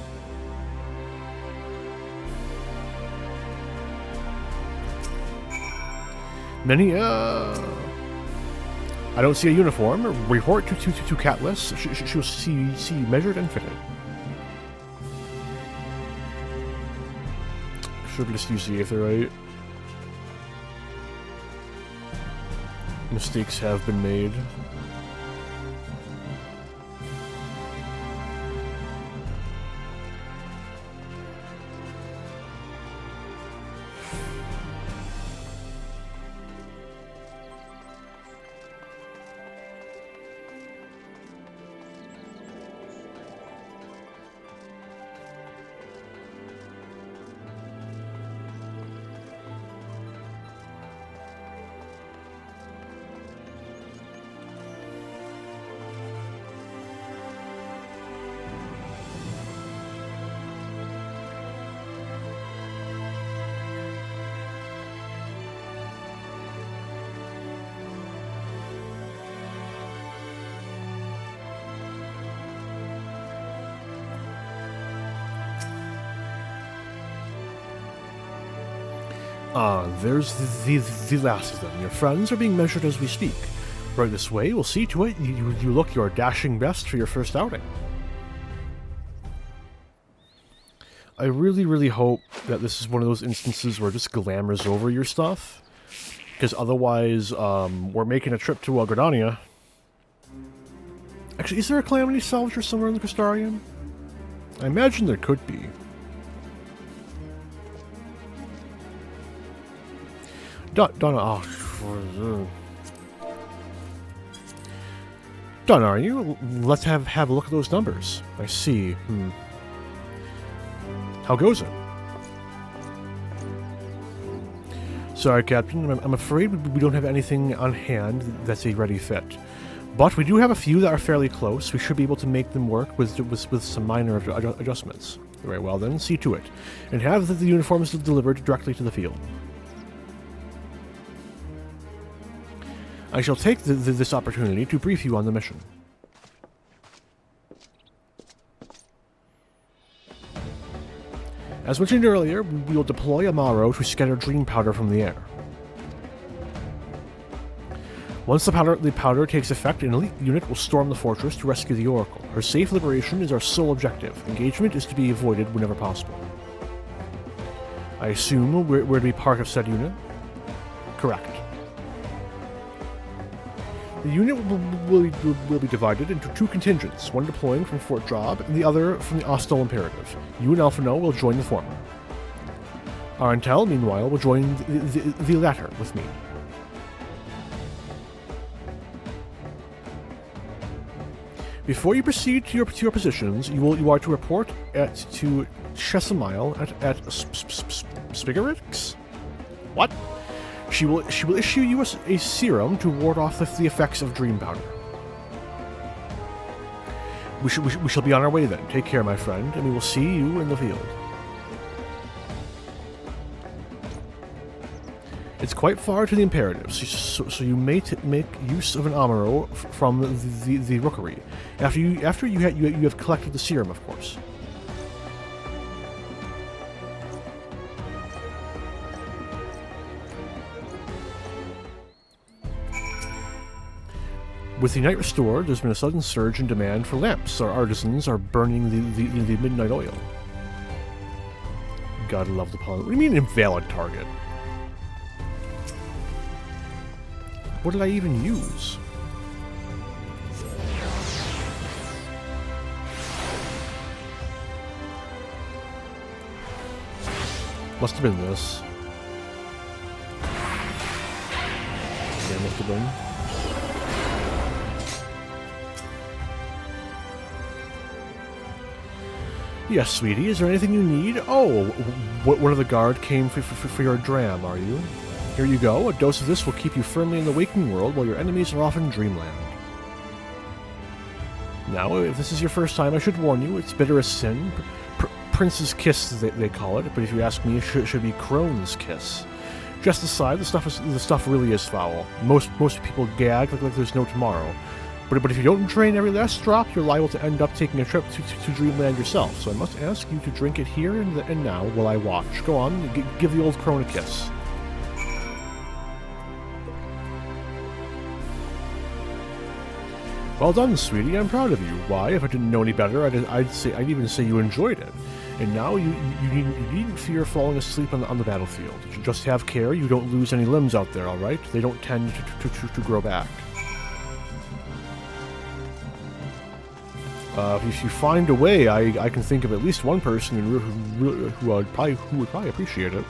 I don't see a uniform. Report to Catelys. She will see you measured and fitted. Should just use the Aetherite. Mistakes have been made. There's the last of them. Your friends are being measured as we speak. Right this way, we'll see to it you look your dashing best for your first outing. I really, really hope that this is one of those instances where it just glamours over your stuff. Because otherwise, we're making a trip to Gridania. Actually, is there a Calamity Salvager somewhere in the Crystarium? I imagine there could be. Done, done, are you? Let's have a look at those numbers. I see. How goes it? Sorry, Captain. I'm afraid we don't have anything on hand that's a ready fit. But we do have a few that are fairly close. We should be able to make them work with some minor adjustments. Very well then, see to it. And have the uniforms delivered directly to the field. I shall take this opportunity to brief you on the mission. As mentioned earlier, we will deploy Amaro to scatter dream powder from the air. Once the powder takes effect, an elite unit will storm the fortress to rescue the Oracle. Her safe liberation is our sole objective. Engagement is to be avoided whenever possible. I assume we're to be part of said unit? Correct. The unit will be divided into two contingents, one deploying from Fort Job and the other from the Ostel Imperative. You and Alphino will join the former. Arantel, meanwhile, will join the latter with me. Before you proceed to your positions, you are to report to Chesamile at Spigarix? What? She will issue you a serum to ward off the effects of dream powder. We shall be on our way then. Take care, my friend, and we will see you in the field. It's quite far to the Imperative, so you may make use of an Amaro from the Rookery. After you have collected the serum, of course. With the night restored, there's been a sudden surge in demand for lamps. Our artisans are burning the midnight oil. Gotta love the pun. What do you mean invalid target? What did I even use? Must have been this. Yeah, must have been. Yes, sweetie, is there anything you need? Oh, one of the guard came for your dram, are you? Here you go, a dose of this will keep you firmly in the waking world while your enemies are off in dreamland. Now, if this is your first time, I should warn you, it's bitter as sin. Prince's kiss, they call it, but if you ask me, it should be Crone's kiss. Just aside, the stuff really is foul. Most people gag like there's no tomorrow. But if you don't drain every last drop, you're liable to end up taking a trip to Dreamland yourself. So I must ask you to drink it here and now while I watch. Go on, give the old crone a kiss. Well done, sweetie. I'm proud of you. Why? If I didn't know any better, I'd even say you enjoyed it. And now you needn't fear falling asleep on the battlefield. Just have care you don't lose any limbs out there. All right? They don't tend to grow back. If you find a way, I can think of at least one person who would probably appreciate it.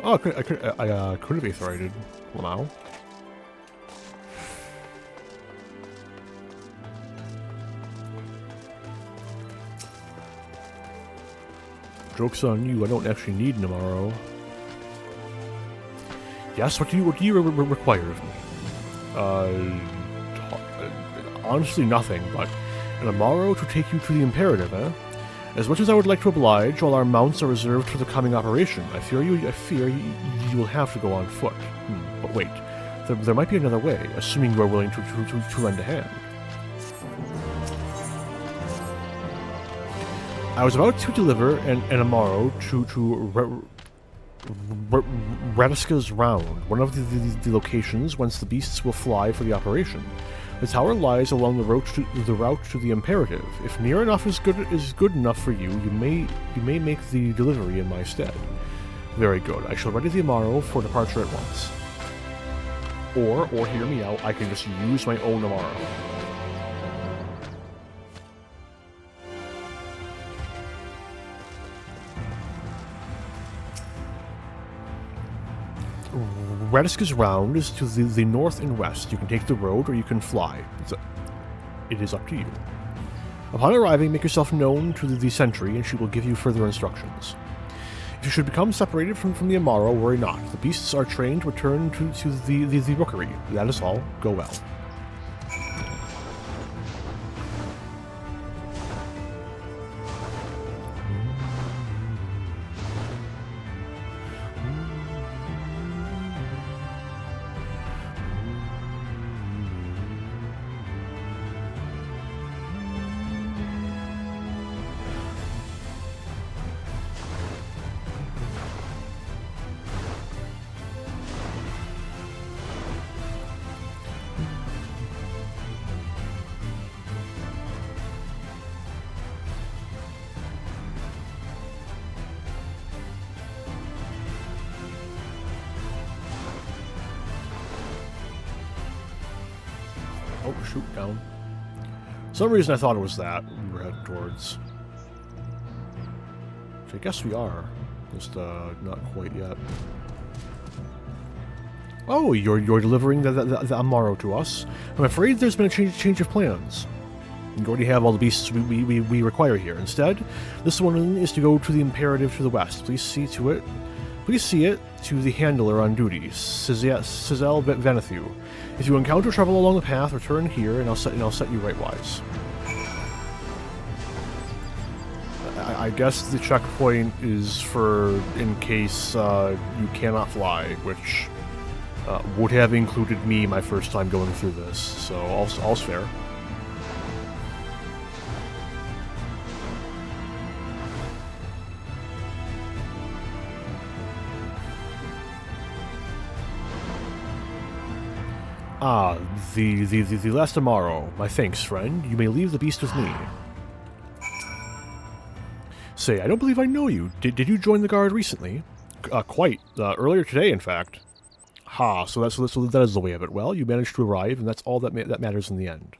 I could have aetherited. Well, now. Joke's on you, I don't actually need tomorrow. Yes, what do you require of me? Honestly nothing, but an Amaro to take you to the Imperative, eh? As much as I would like to oblige, all our mounts are reserved for the coming operation. I fear you will have to go on foot. But wait, there might be another way, assuming you are willing to lend a hand. I was about to deliver an Amaro to Radiska's Round, one of the locations whence the beasts will fly for the operation. The tower lies along the route to the Imperative. If near enough is good enough for you, you may make the delivery in my stead. Very good. I shall ready the Amaro for departure at once. Or hear me out, I can just use my own Amaro. Radiska's Round is to the north and west. You can take the road or you can fly. It is up to you. Upon arriving, make yourself known to the sentry and she will give you further instructions. If you should become separated from the Amaro, worry not. The beasts are trained to return to the rookery. That is all. Go well. Oh, shoot, down. For some reason I thought it was that we were heading towards. Which I guess we are. Just, not quite yet. Oh, you're delivering the Amaro to us. I'm afraid there's been a change of plans. You already have all the beasts we require here. Instead, this one is to go to the Imperative to the west. Please see it to the handler on duty, Cizel Venethu. If you encounter trouble along the path, return here, and I'll set you rightwise. I guess the checkpoint is for in case you cannot fly, which would have included me my first time going through this, so all's fair. Ah, the last Amaro. My thanks, friend. You may leave the beast with me. Say, I don't believe I know you. Did you join the guard recently? Quite. Earlier today, in fact. Ha, so that is the way of it. Well, you managed to arrive, and that's all that matters in the end.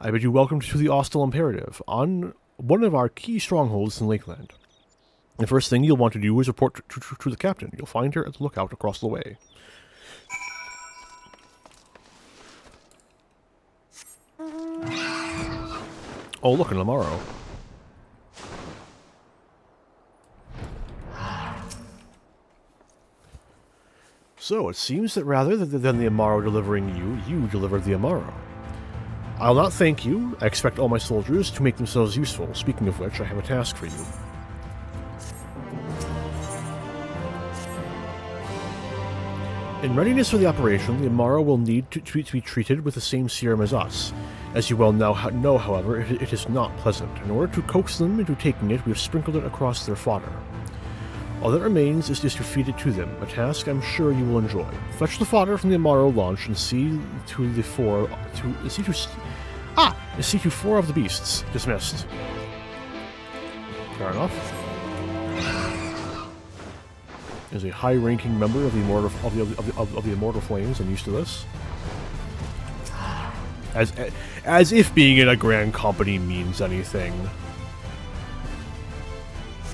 I bid you welcome to the Austral Imperative, on one of our key strongholds in Lakeland. The first thing you'll want to do is report to the captain. You'll find her at the lookout across the way. Oh, look, an Amaro. So, it seems that rather than the Amaro delivering you, you delivered the Amaro. I'll not thank you. I expect all my soldiers to make themselves useful. Speaking of which, I have a task for you. In readiness for the operation, the Amaro will need to be treated with the same serum as us. As you well know, however, it is not pleasant. In order to coax them into taking it, we have sprinkled it across their fodder. All that remains is to feed it to them, a task I'm sure you will enjoy. Fetch the fodder from the Amaro launch and see to four of the beasts. Dismissed. Fair enough. As a high-ranking member of the Immortal Flames, I'm used to this. As if being in a grand company means anything.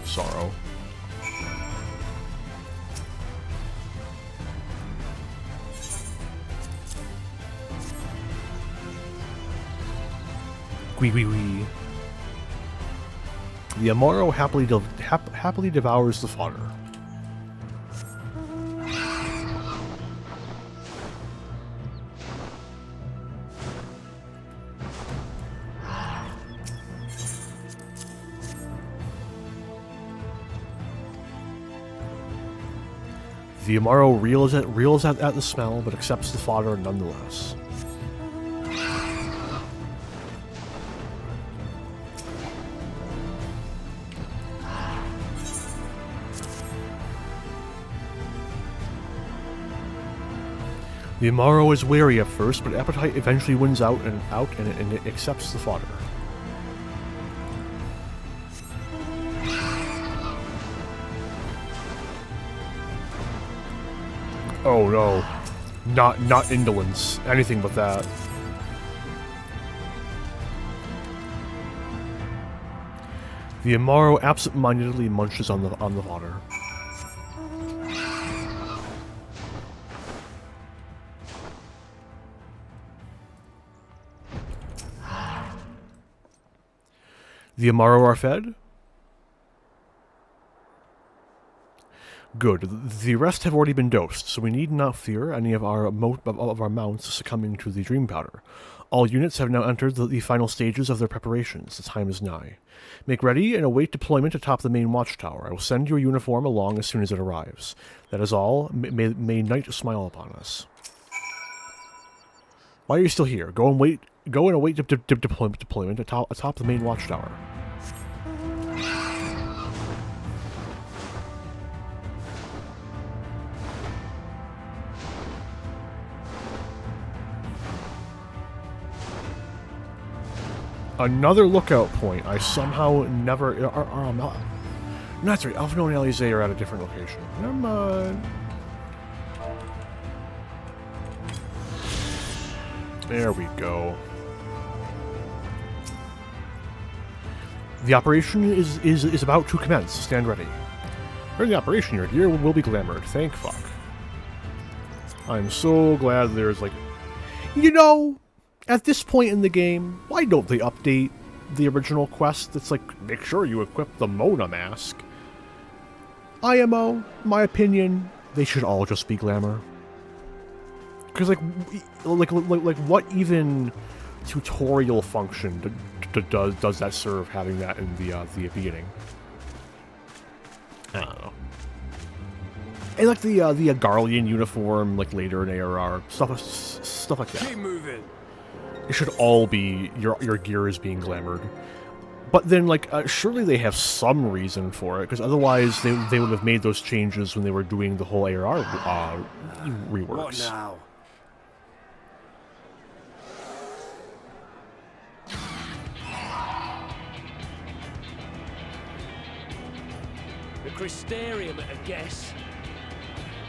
Sorrow. Wee. The Amaro happily devours the fodder. The Amaro reels at the smell, but accepts the fodder nonetheless. The Amaro is wary at first, but appetite eventually wins out and it accepts the fodder. Oh no. Not indolence. Anything but that. The Amaro absent-mindedly munches on the fodder. The Amaro are fed? Good. The rest have already been dosed, so we need not fear any of our mounts succumbing to the dream powder. All units have now entered the final stages of their preparations. The time is nigh. Make ready and await deployment atop the main watchtower. I will send your uniform along as soon as it arrives. That is all. May night smile upon us. Why are you still here? Go and await deployment atop the main watchtower. Another lookout point. I somehow never... no, that's right. Alphino and Alize are at a different location. Never mind. There we go. The operation is about to commence. Stand ready. During the operation, your gear will be glamored. Thank fuck. I'm so glad there's like... You know... At this point in the game, why don't they update the original quest that's like, make sure you equip the Mona mask? IMO, my opinion, they should all just be glamour. Because like what even tutorial function does that serve, having that in the beginning? I don't know. And like the Agarlian uniform, like later in ARR, stuff like that. Keep moving. It should all be your gear is being glamored, but then like surely they have some reason for it, because otherwise they would have made those changes when they were doing the whole ARR reworks. What now? The Crystarium at a guess.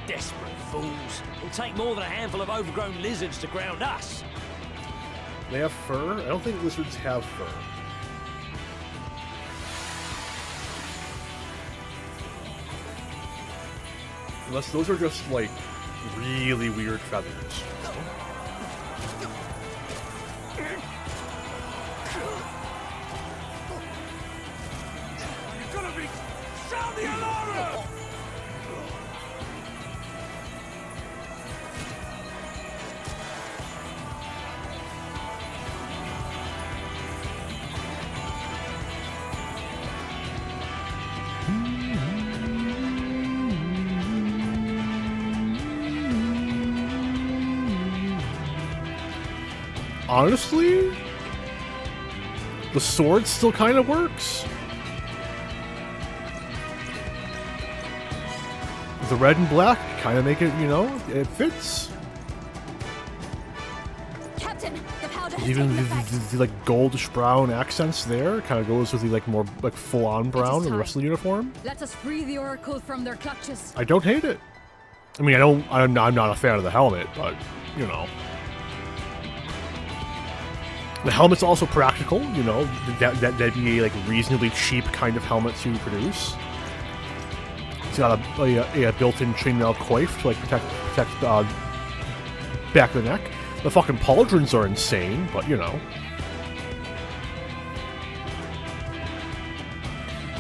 Desperate fools. It'll take more than a handful of overgrown lizards to ground us. They have fur? I don't think lizards have fur. Unless those are just, like, really weird feathers. You're gonna be... Sound the alarm! honestly, the sword still kind of works. The red and black kind of make it, you know, it fits. Captain, the powder has Even taken effect. the like goldish brown accents there kind of goes with the like more like full-on brown in the rest of the uniform. Let us free the Oracle from their clutches. I don't hate it. I mean, I'm not a fan of the helmet, but you know, the helmet's also practical. You know, that'd be a like reasonably cheap kind of helmet to produce. It's got a built-in chainmail coif to like protect back of the neck. The fucking pauldrons are insane, but you know.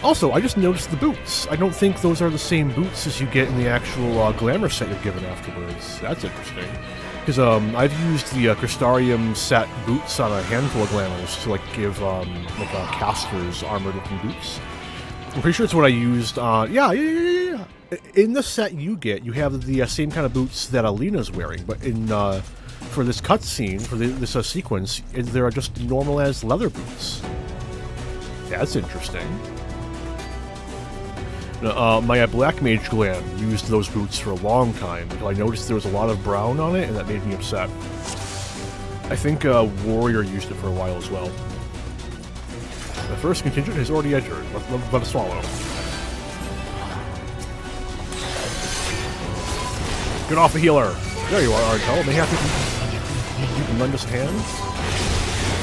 Also, I just noticed the boots. I don't think those are the same boots as you get in the actual glamour set you're given afterwards. That's interesting. Because I've used the Crystarium set boots on a handful of glamours to like give casters armored-looking boots. I'm pretty sure it's what I used. Yeah. In the set you get, you have the same kind of boots that Alina's wearing, but in for this cutscene, for this sequence, there are just normal as leather boots. That's interesting. My Black Mage Glam used those boots for a long time until I noticed there was a lot of brown on it, and that made me upset. I think Warrior used it for a while as well. The first contingent has already entered. Let us swallow. Get off the healer! There you are, Artel. May have you can lend us a hand?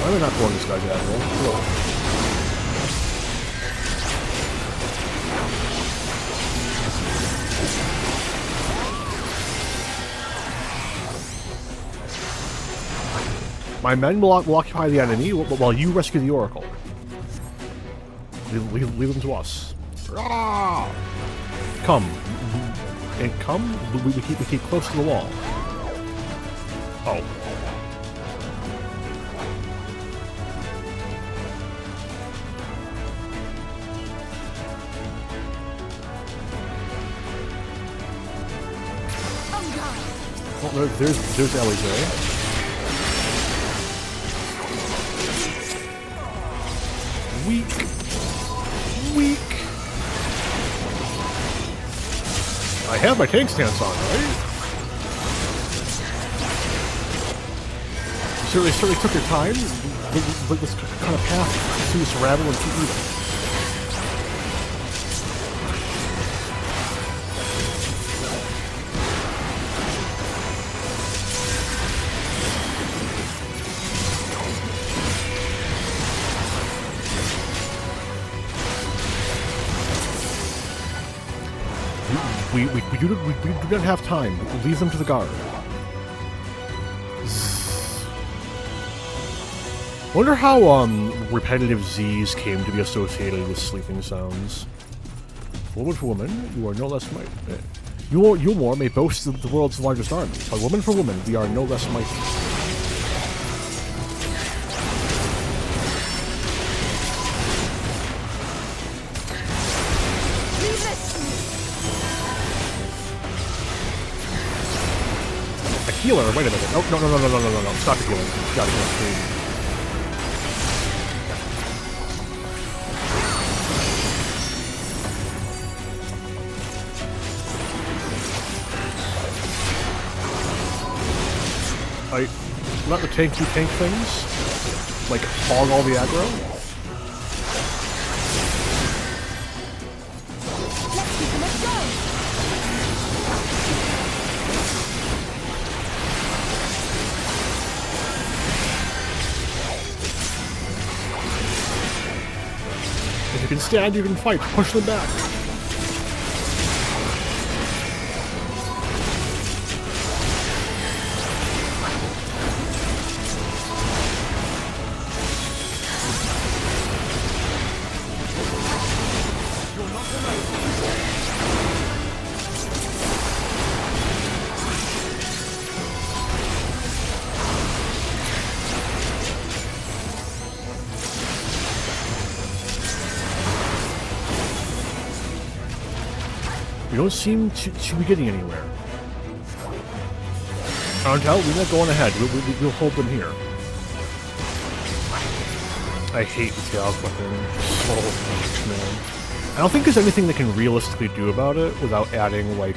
Why am I not pulling this guy down, bro? My men will occupy the enemy while you rescue the Oracle. Leave them to us. Come. And come, we keep close to the wall. Oh. Well, there's Ellie's. Weak. I have my tank stance on, right? You certainly took your time. This kind of path to this rabble and keep moving. We do not have time. Leave them to the guard. Wonder how repetitive Z's came to be associated with sleeping sounds. Woman for woman, you are no less mighty. You more may boast of the world's largest army, but woman for woman, we are no less mighty. Healer, wait a minute. Oh, no. Stop the healing. Gotta get clean. Let the tank do tank things. Like, hog all the aggro. If you can stand, you can fight. Push them back. We don't seem to be getting anywhere. Artel, we're not going ahead. We'll hold them here. I hate the Tails weapon so much, man. I don't think there's anything they can realistically do about it without adding, like,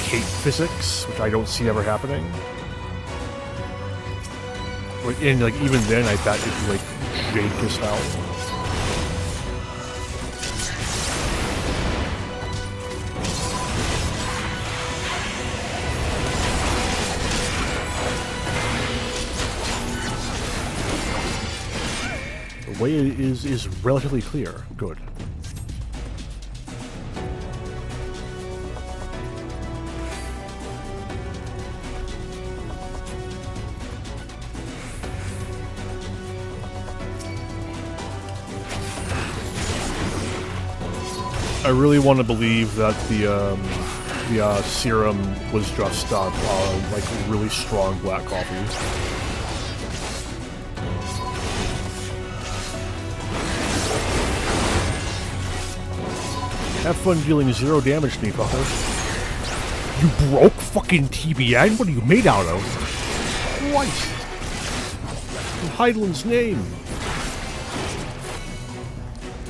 cape physics, which I don't see ever happening. And, like, even then, I bet it'd be, like, jank as hell. The way it is relatively clear. Good. I really want to believe that the serum was just like really strong black coffee. Have fun dealing 0 damage to me, fucker. You broke fucking TBN? What are you made out of? Christ! In Heidelin's name!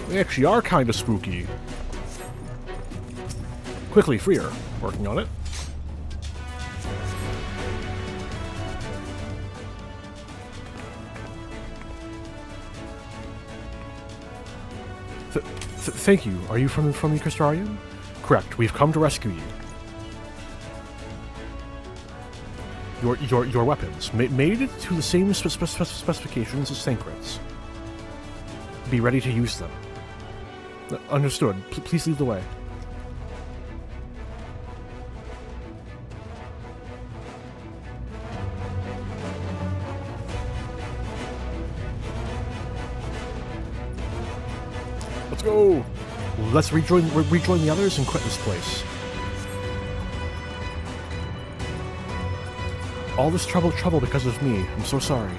They actually are kind of spooky. Quickly, free her. Working on it. Thank you. Are you from the Crystarium? Correct. We've come to rescue you. Your weapons made it to the same specifications as Sankrit's. Be ready to use them. Understood. Please lead the way. Let's go! Let's rejoin the others and quit this place. All this trouble because of me. I'm so sorry.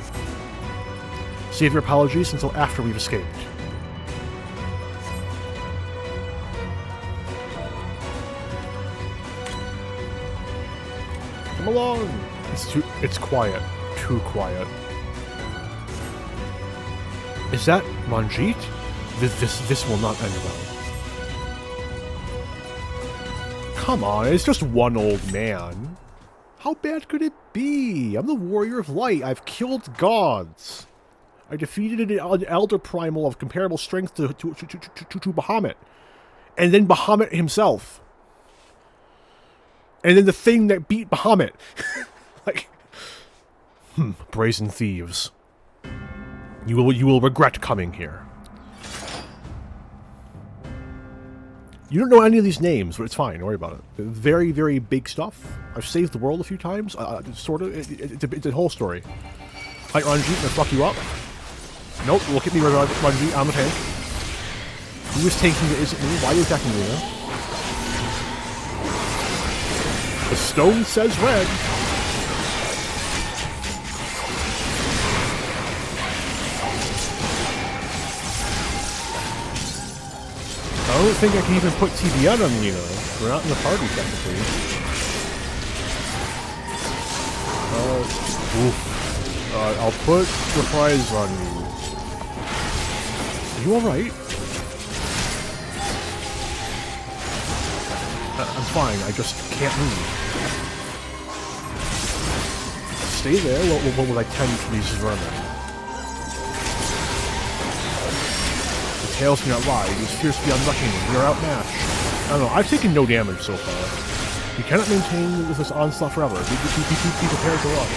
Save your apologies until after we've escaped. Come along! It's quiet. Too quiet. Is that Manjit? This will not end well. Come on, it's just one old man. How bad could it be? I'm the Warrior of Light. I've killed gods. I defeated an Elder Primal of comparable strength to Bahamut. And then Bahamut himself. And then the thing that beat Bahamut. Like, brazen thieves. You will regret coming here. You don't know any of these names, but it's fine. Don't worry about it. Very, very big stuff. I've saved the world a few times. Sort of. It's a whole story. Hi, Ranjit. I'm gonna fuck you up. Nope. Look at me, Ranjit. I'm a tank. Who is tanking that isn't me? Why are you attacking me now? The stone says red. I don't think I can even put TBN on Lena. We're not in the party, technically. I'll put Surprise on you. Are you alright? I'm fine, I just can't move. Stay there while I tend to these vermin. Tails cannot lie. He is fierce beyond reckoning. We are outmatched. I don't know. I've taken no damage so far. You cannot maintain this onslaught forever. Be prepared to rush.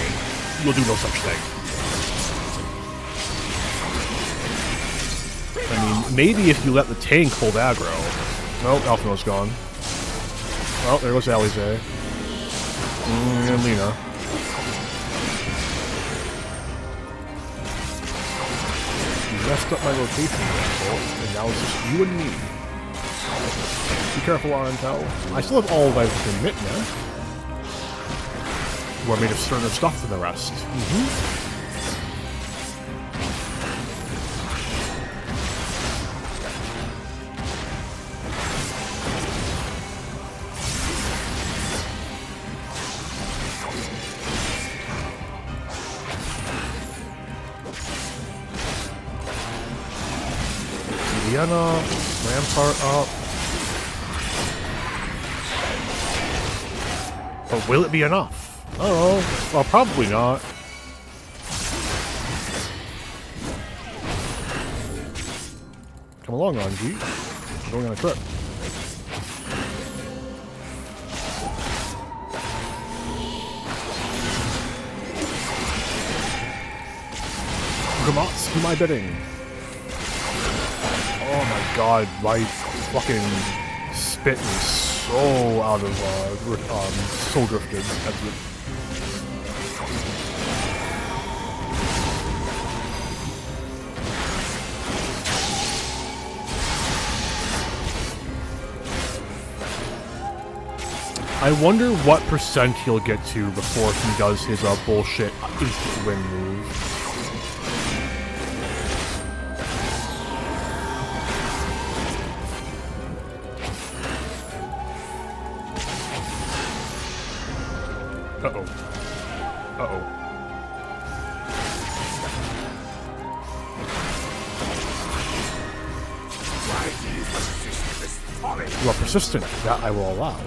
You'll do no such thing. I mean, maybe if you let the tank hold aggro. Oh, Alphino's gone. Oh, there goes Alize. And Lena. Messed up my rotation, and now it's just you and me. Be careful, Arantel. I still have all of everything in Mitna. You are made of sterner stuff than the rest. Vienna, Rampart up. But will it be enough? Oh, well, probably not. Come along, Ranji. I'm going on a trip. Come on, do my bidding. Oh my god, my fucking spit is so out of, soul drifted. That's it. I wonder what percent he'll get to before he does his bullshit instant win move. Uh-oh. Uh-oh. You are persistent. That I will allow.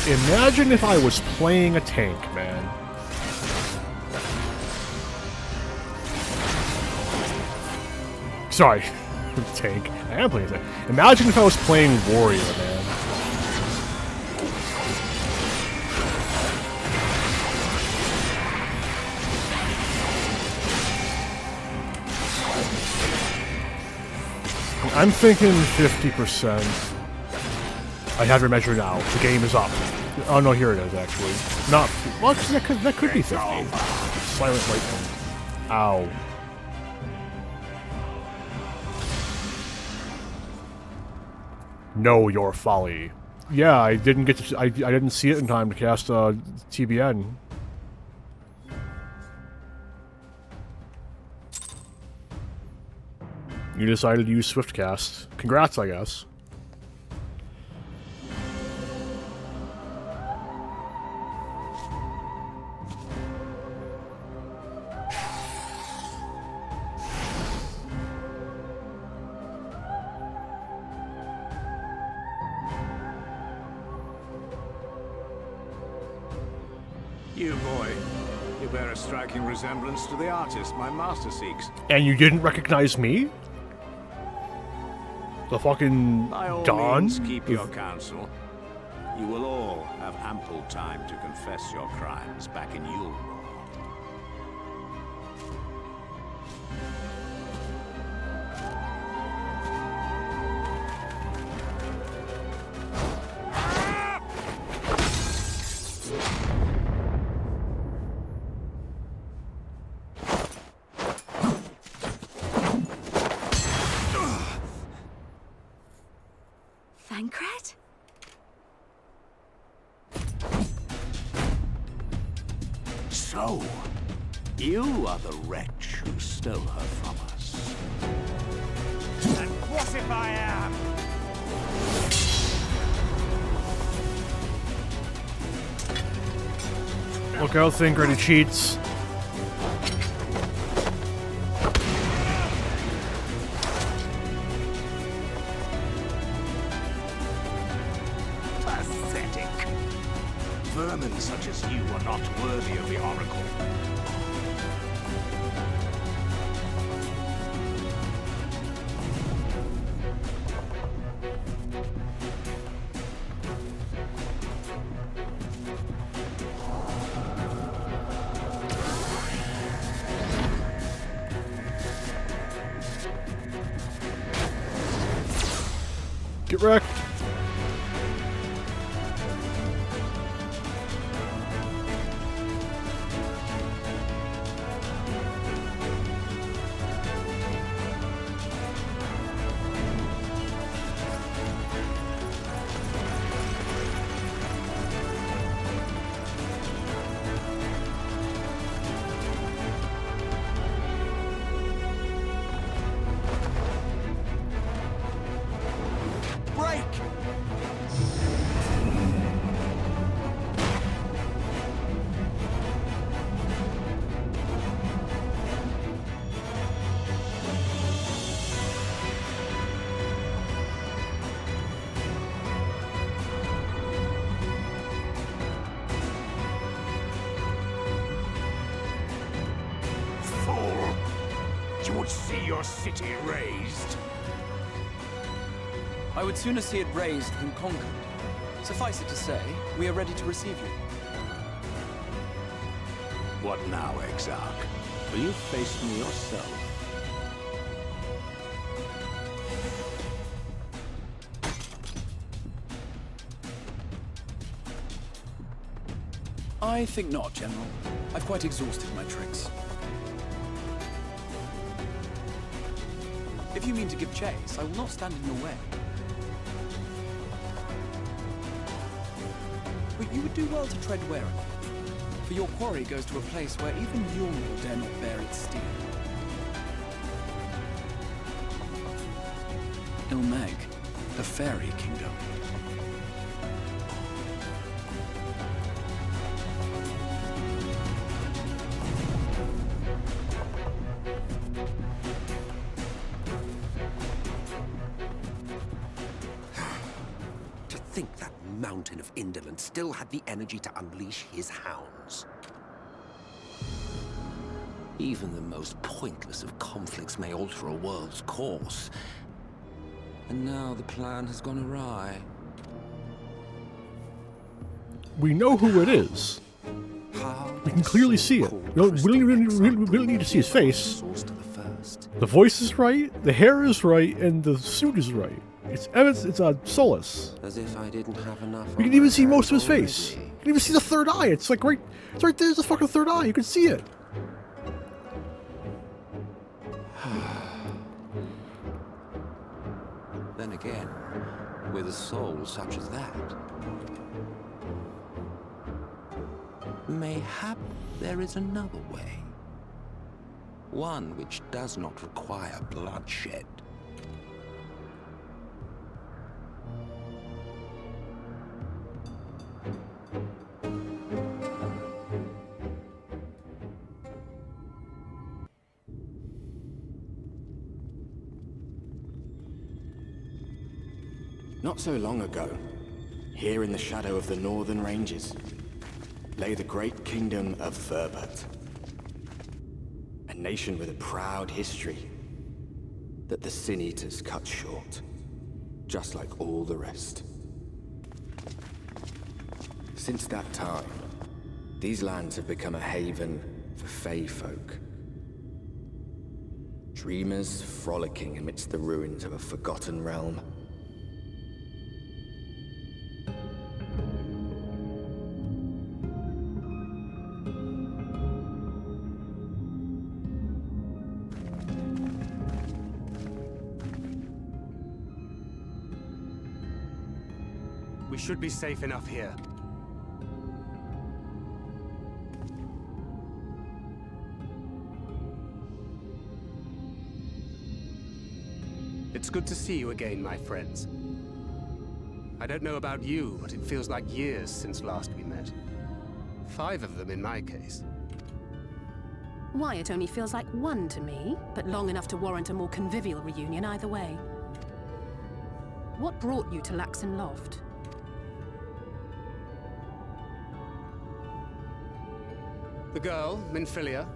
Imagine if I was playing a tank, man. Sorry. Tank. I am playing a tank. Imagine if I was playing warrior, man. I'm thinking 50%. I have your measure now. The game is up. Oh no, here it is actually. Not well, that could be 50. Silent lightning. Ow. Know your folly. Yeah, I didn't get to. I didn't see it in time to cast TBN. You decided to use Swiftcast. Congrats, I guess. You, boy. You bear a striking resemblance to the artist my master seeks. And you didn't recognize me? The fucking By all Dawn? means, keep your counsel. You will all have ample time to confess your crimes back in Yule. Thancred? So, you are the wretch who stole her from us. And what if I am? Look out, Thancred, he cheats. Pathetic. Vermin such as you are not worthy of the Oracle. Get wrecked. see your city razed? I would sooner see it razed than conquered. Suffice it to say, we are ready to receive you. What now, Exarch? Will you face me yourself? I think not, General. I've quite exhausted my tricks. If you mean to give chase, I will not stand in your way. But you would do well to tread warily, for your quarry goes to a place where even Yulmur dare not bear its steel. Ilmeg, the fairy kingdom. Think that mountain of indolence still had the energy to unleash his hounds. Even the most pointless of conflicts may alter a world's course. And now the plan has gone awry. We know who it is. We can clearly see it. We don't need to see his face. The voice is right, the hair is right, and the suit is right. It's Solus. As if I didn't have enough. You can even see most of his face. You can even see the third eye. It's like it's right there's the fucking third eye. You can see it. Then again, with a soul such as that, mayhap there is another way. One which does not require bloodshed. Not so long ago, here in the shadow of the northern ranges, lay the great kingdom of Verbert. A nation with a proud history that the Sin Eaters cut short, just like all the rest. Since that time, these lands have become a haven for Fey folk. Dreamers frolicking amidst the ruins of a forgotten realm. We should be safe enough here. It's good to see you again, my friends. I don't know about you, but it feels like years since last we met. 5 of them in my case. Why, it only feels like 1 to me, but long enough to warrant a more convivial reunion either way. What brought you to Laxon Loft? The girl, Minfilia,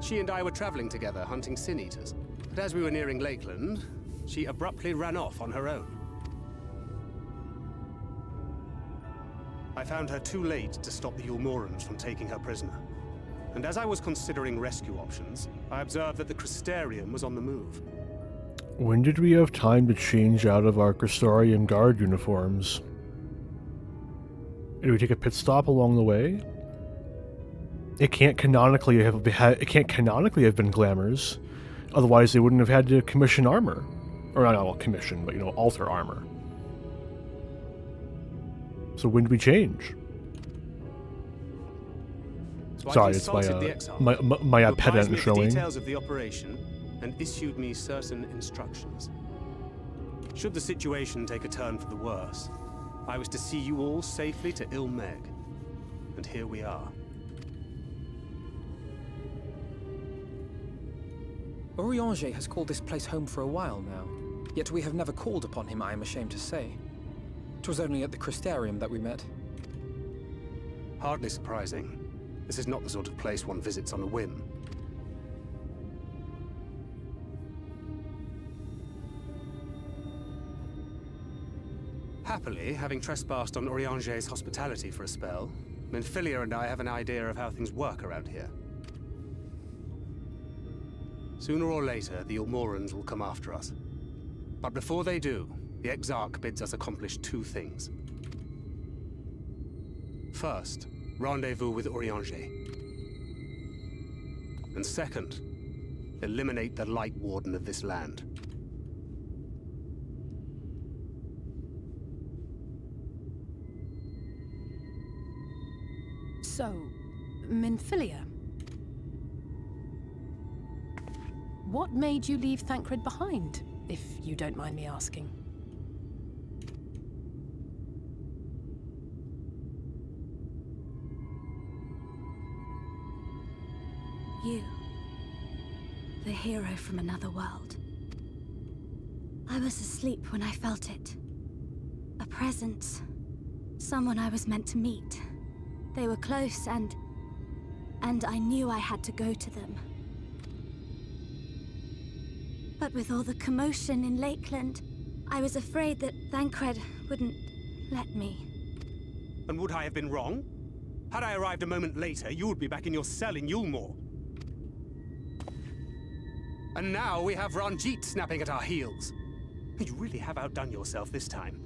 she and I were traveling together, hunting Sin Eaters. But as we were nearing Lakeland, she abruptly ran off on her own. I found her too late to stop the Yulmurans from taking her prisoner. And as I was considering rescue options, I observed that the Crystarium was on the move. When did we have time to change out of our Crystarium guard uniforms? Did we take a pit stop along the way? It can't canonically have been glamours. Otherwise, they wouldn't have had to commission armor. Or not commission, but alter armor. So when did we change? So Sorry, I it's consulted the exile, my who advised pedant me of the showing. details of the operation and issued me certain instructions. Should the situation take a turn for the worse, I was to see you all safely to Ilmeg. And here we are. Urianger has called this place home for a while now, yet we have never called upon him, I am ashamed to say. 'Twas only at the Crystarium that we met. Hardly surprising. This is not the sort of place one visits on a whim. Happily, having trespassed on Urianger's hospitality for a spell, Menphilia and I have an idea of how things work around here. Sooner or later, the Ilmorans will come after us. But before they do, the Exarch bids us accomplish two things. First, rendezvous with Urianger. And second, eliminate the Light Warden of this land. So, Menphilia. What made you leave Thancred behind, if you don't mind me asking? You. The hero from another world. I was asleep when I felt it. A presence. Someone I was meant to meet. They were close and I knew I had to go to them. But with all the commotion in Lakeland, I was afraid that Thancred wouldn't let me. And would I have been wrong? Had I arrived a moment later, you would be back in your cell in Yulmore. And now we have Ranjit snapping at our heels. You really have outdone yourself this time.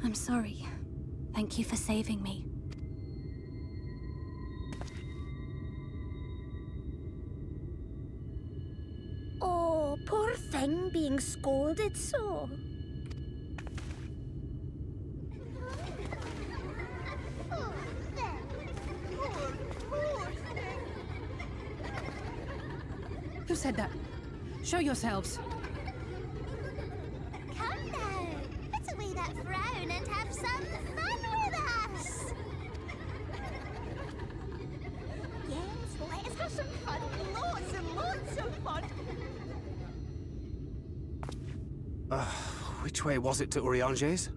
I'm sorry. Thank you for saving me. Oh, poor thing being scolded so. Who said that? Show yourselves. Come now, put away that frown and have some fun with us. Yes, let us have some fun. Lots and lots of fun. Which way was it to Urianger's?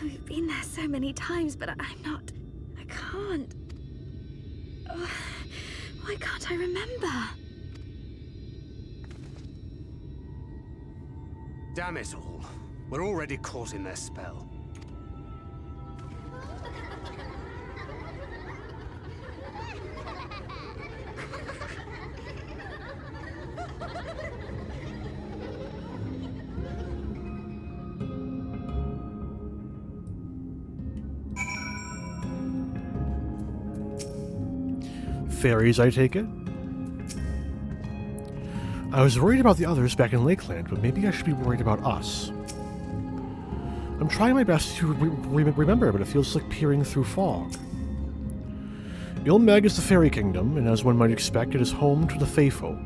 We've been there so many times, but I can't. Oh, why can't I remember? Damn it all. We're already caught in their spell. Fairies, I take it? I was worried about the others back in Lakeland, but maybe I should be worried about us. I'm trying my best to remember, but it feels like peering through fog. Ilmeg is the fairy kingdom, and as one might expect, it is home to the Fae folk.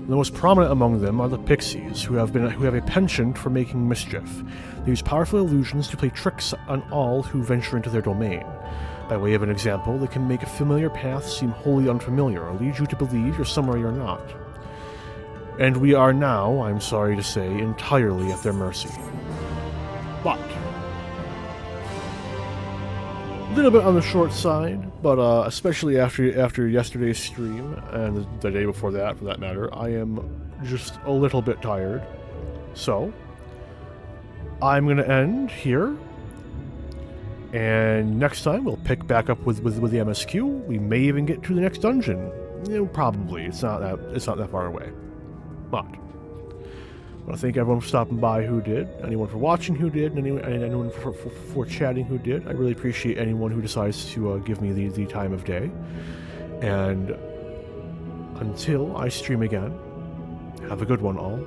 The most prominent among them are the pixies, who have a penchant for making mischief. They use powerful illusions to play tricks on all who venture into their domain. By way of an example, they can make a familiar path seem wholly unfamiliar, or lead you to believe you're somewhere you're not. And we are now, I'm sorry to say, entirely at their mercy. But a little bit on the short side, but especially after yesterday's stream, and the day before that, for that matter, I am just a little bit tired. So, I'm going to end here. And next time we'll pick back up with the MSQ. We may even get to the next dungeon. Probably. It's not that far away. But I want to thank everyone for stopping by who did, anyone for watching who did, and anyone for chatting who did. I really appreciate anyone who decides to give me the time of day. And until I stream again, have a good one all.